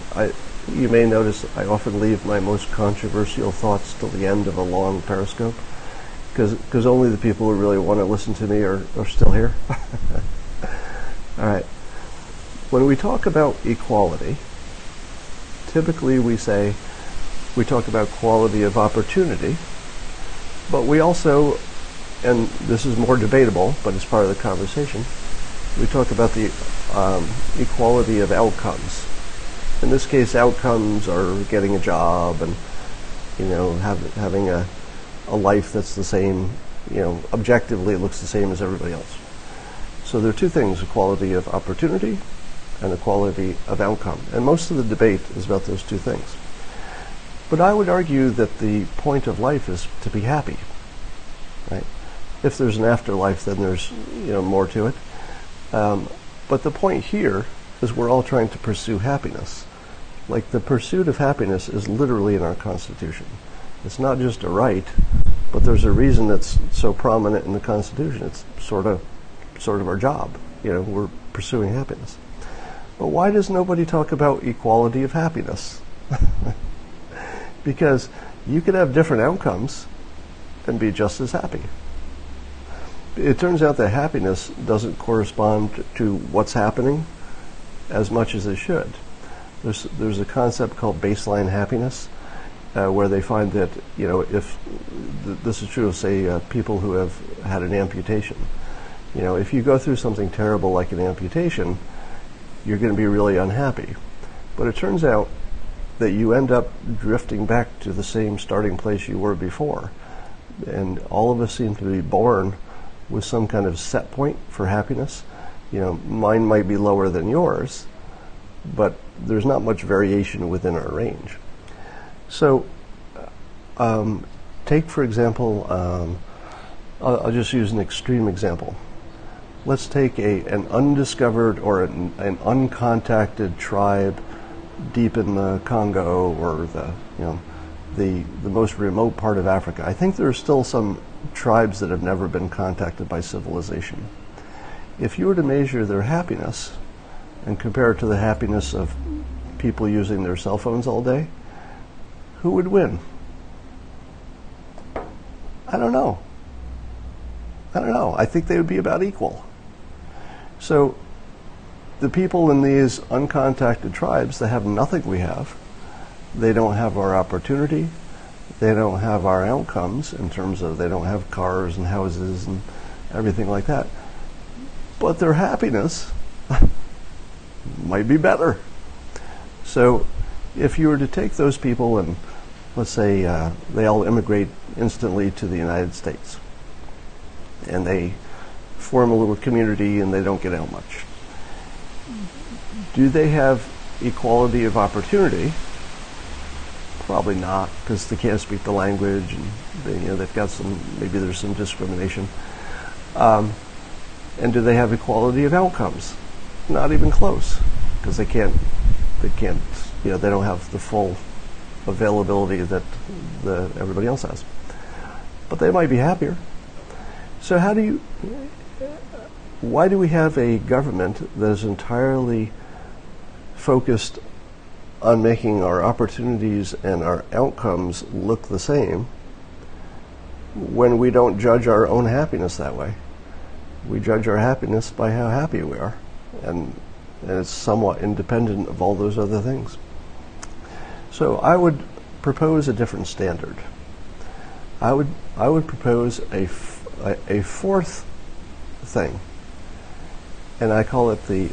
you may notice I often leave my most controversial thoughts till the end of a long Periscope, because only the people who really want to listen to me are still here. All right. When we talk about equality, typically we talk about quality of opportunity, but we also, and this is more debatable, but it's part of the conversation, we talk about the equality of outcomes. In this case, outcomes are getting a job and having a a life that's the same, objectively it looks the same as everybody else. So there are two things: equality of opportunity and equality of outcome. And most of the debate is about those two things. But I would argue that the point of life is to be happy, right? If there's an afterlife, then there's more to it. But the point here is we're all trying to pursue happiness. Like, the pursuit of happiness is literally in our Constitution. It's not just a right, but there's a reason it's so prominent in the Constitution. It's sort of our job. We're pursuing happiness. But why does nobody talk about equality of happiness? Because you could have different outcomes and be just as happy. It turns out that happiness doesn't correspond to what's happening as much as it should. There's a concept called baseline happiness, where they find that, if this is true of, say, people who have had an amputation. If you go through something terrible like an amputation, you're going to be really unhappy. But it turns out that you end up drifting back to the same starting place you were before. And all of us seem to be born with some kind of set point for happiness. Mine might be lower than yours, but there's not much variation within our range. So take, for example, I'll just use an extreme example. Let's take an undiscovered or an uncontacted tribe deep in the Congo, or the most remote part of Africa. I think there are still some tribes that have never been contacted by civilization. If you were to measure their happiness and compare it to the happiness of people using their cell phones all day, who would win? I don't know. I think they would be about equal. So the people in these uncontacted tribes that have nothing we have, they don't have our opportunity, they don't have our outcomes in terms of they don't have cars and houses and everything like that. But their happiness might be better. So if you were to take those people and, let's say, they all immigrate instantly to the United States, and they form a little community and they don't get out much. Do they have equality of opportunity? Probably not, because they can't speak the language, and they've got maybe there's some discrimination. And do they have equality of outcomes? Not even close, because they don't have the full availability that everybody else has. But they might be happier. So why do we have a government that is entirely focused on making our opportunities and our outcomes look the same when we don't judge our own happiness that way? We judge our happiness by how happy we are, and it's somewhat independent of all those other things. So I would propose a different standard. I would propose a fourth thing, and I call it the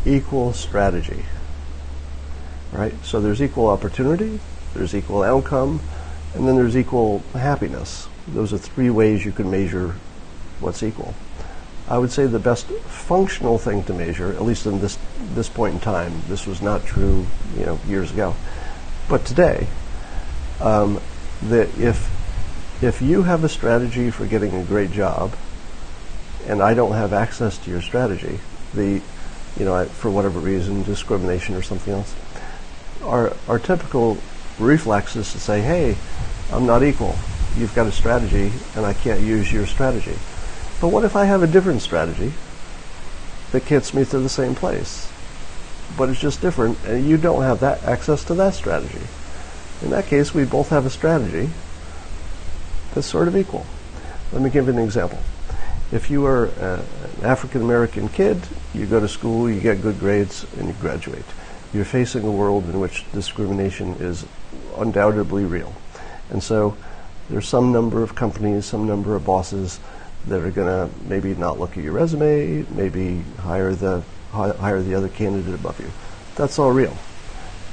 equal strategy. Right? So there's equal opportunity, there's equal outcome, and then there's equal happiness. Those are three ways you can measure what's equal. I would say the best functional thing to measure, at least in this point in time, this was not true, years ago, but today, that if you have a strategy for getting a great job, and I don't have access to your strategy, for whatever reason, discrimination or something else, our typical reflex is to say, hey, I'm not equal. You've got a strategy, and I can't use your strategy. But what if I have a different strategy that gets me to the same place, but it's just different, and you don't have that access to that strategy? In that case, we both have a strategy that's sort of equal. Let me give you an example. If you are an African-American kid, you go to school, you get good grades, and you graduate. You're facing a world in which discrimination is undoubtedly real. And so there's some number of companies, some number of bosses that are going to maybe not look at your resume, maybe hire the other candidate above you. That's all real.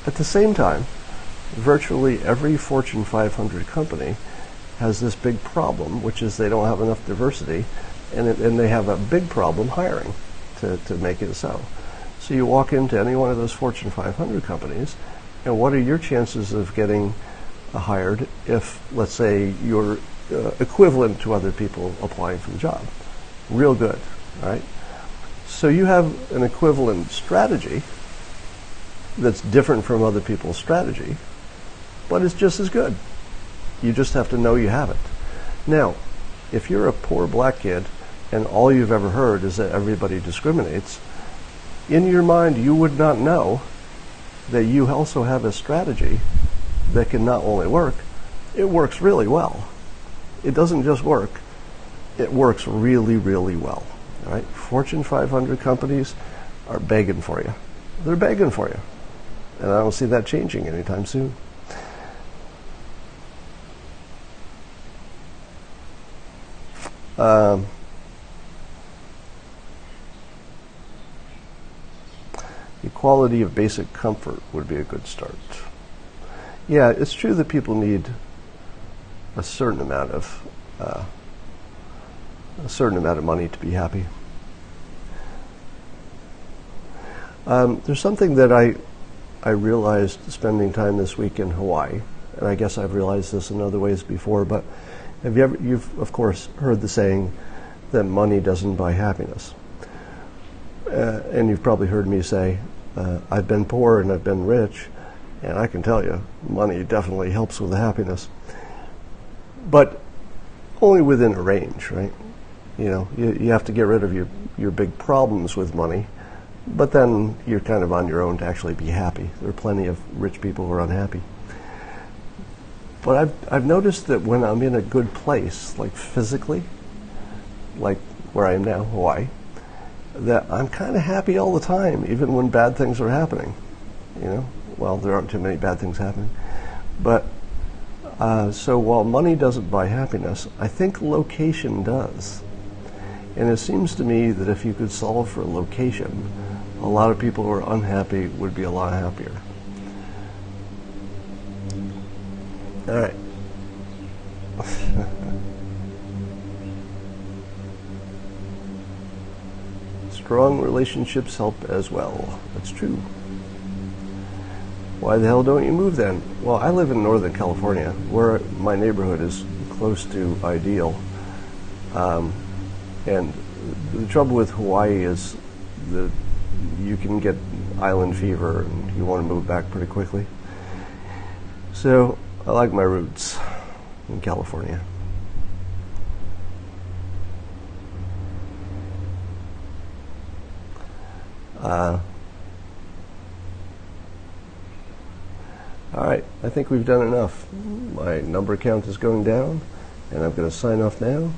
At the same time, virtually every Fortune 500 company has this big problem, which is they don't have enough diversity, and they have a big problem hiring to make it so. So you walk into any one of those Fortune 500 companies, and what are your chances of getting hired if, let's say, you're equivalent to other people applying for the job? Real good, right? So you have an equivalent strategy that's different from other people's strategy, but it's just as good. You just have to know you have it. Now, if you're a poor black kid and all you've ever heard is that everybody discriminates, in your mind you would not know that you also have a strategy that can not only work, it works really well. It doesn't just work, it works really, really well. All right? Fortune 500 companies are begging for you. They're begging for you. And I don't see that changing anytime soon. Equality of basic comfort would be a good start. Yeah, it's true that people need a certain amount of money to be happy. There's something that I realized spending time this week in Hawaii, and I guess I've realized this in other ways before, but you've of course heard the saying that money doesn't buy happiness. And you've probably heard me say, I've been poor and I've been rich, and I can tell you, money definitely helps with the happiness. But only within a range, right? You know, you have to get rid of your big problems with money, but then you're kind of on your own to actually be happy. There are plenty of rich people who are unhappy. But I've noticed that when I'm in a good place, like physically, like where I am now, Hawaii, that I'm kind of happy all the time, even when bad things are happening. You know, well, there aren't too many bad things happening. But so while money doesn't buy happiness, I think location does. And it seems to me that if you could solve for location, a lot of people who are unhappy would be a lot happier. All right. Strong relationships help as well. That's true. Why the hell don't you move then? Well, I live in Northern California, where my neighborhood is close to ideal. And the trouble with Hawaii is that you can get island fever and you want to move back pretty quickly. So I like my roots in California. All right, I think we've done enough. My number count is going down, and I'm going to sign off now.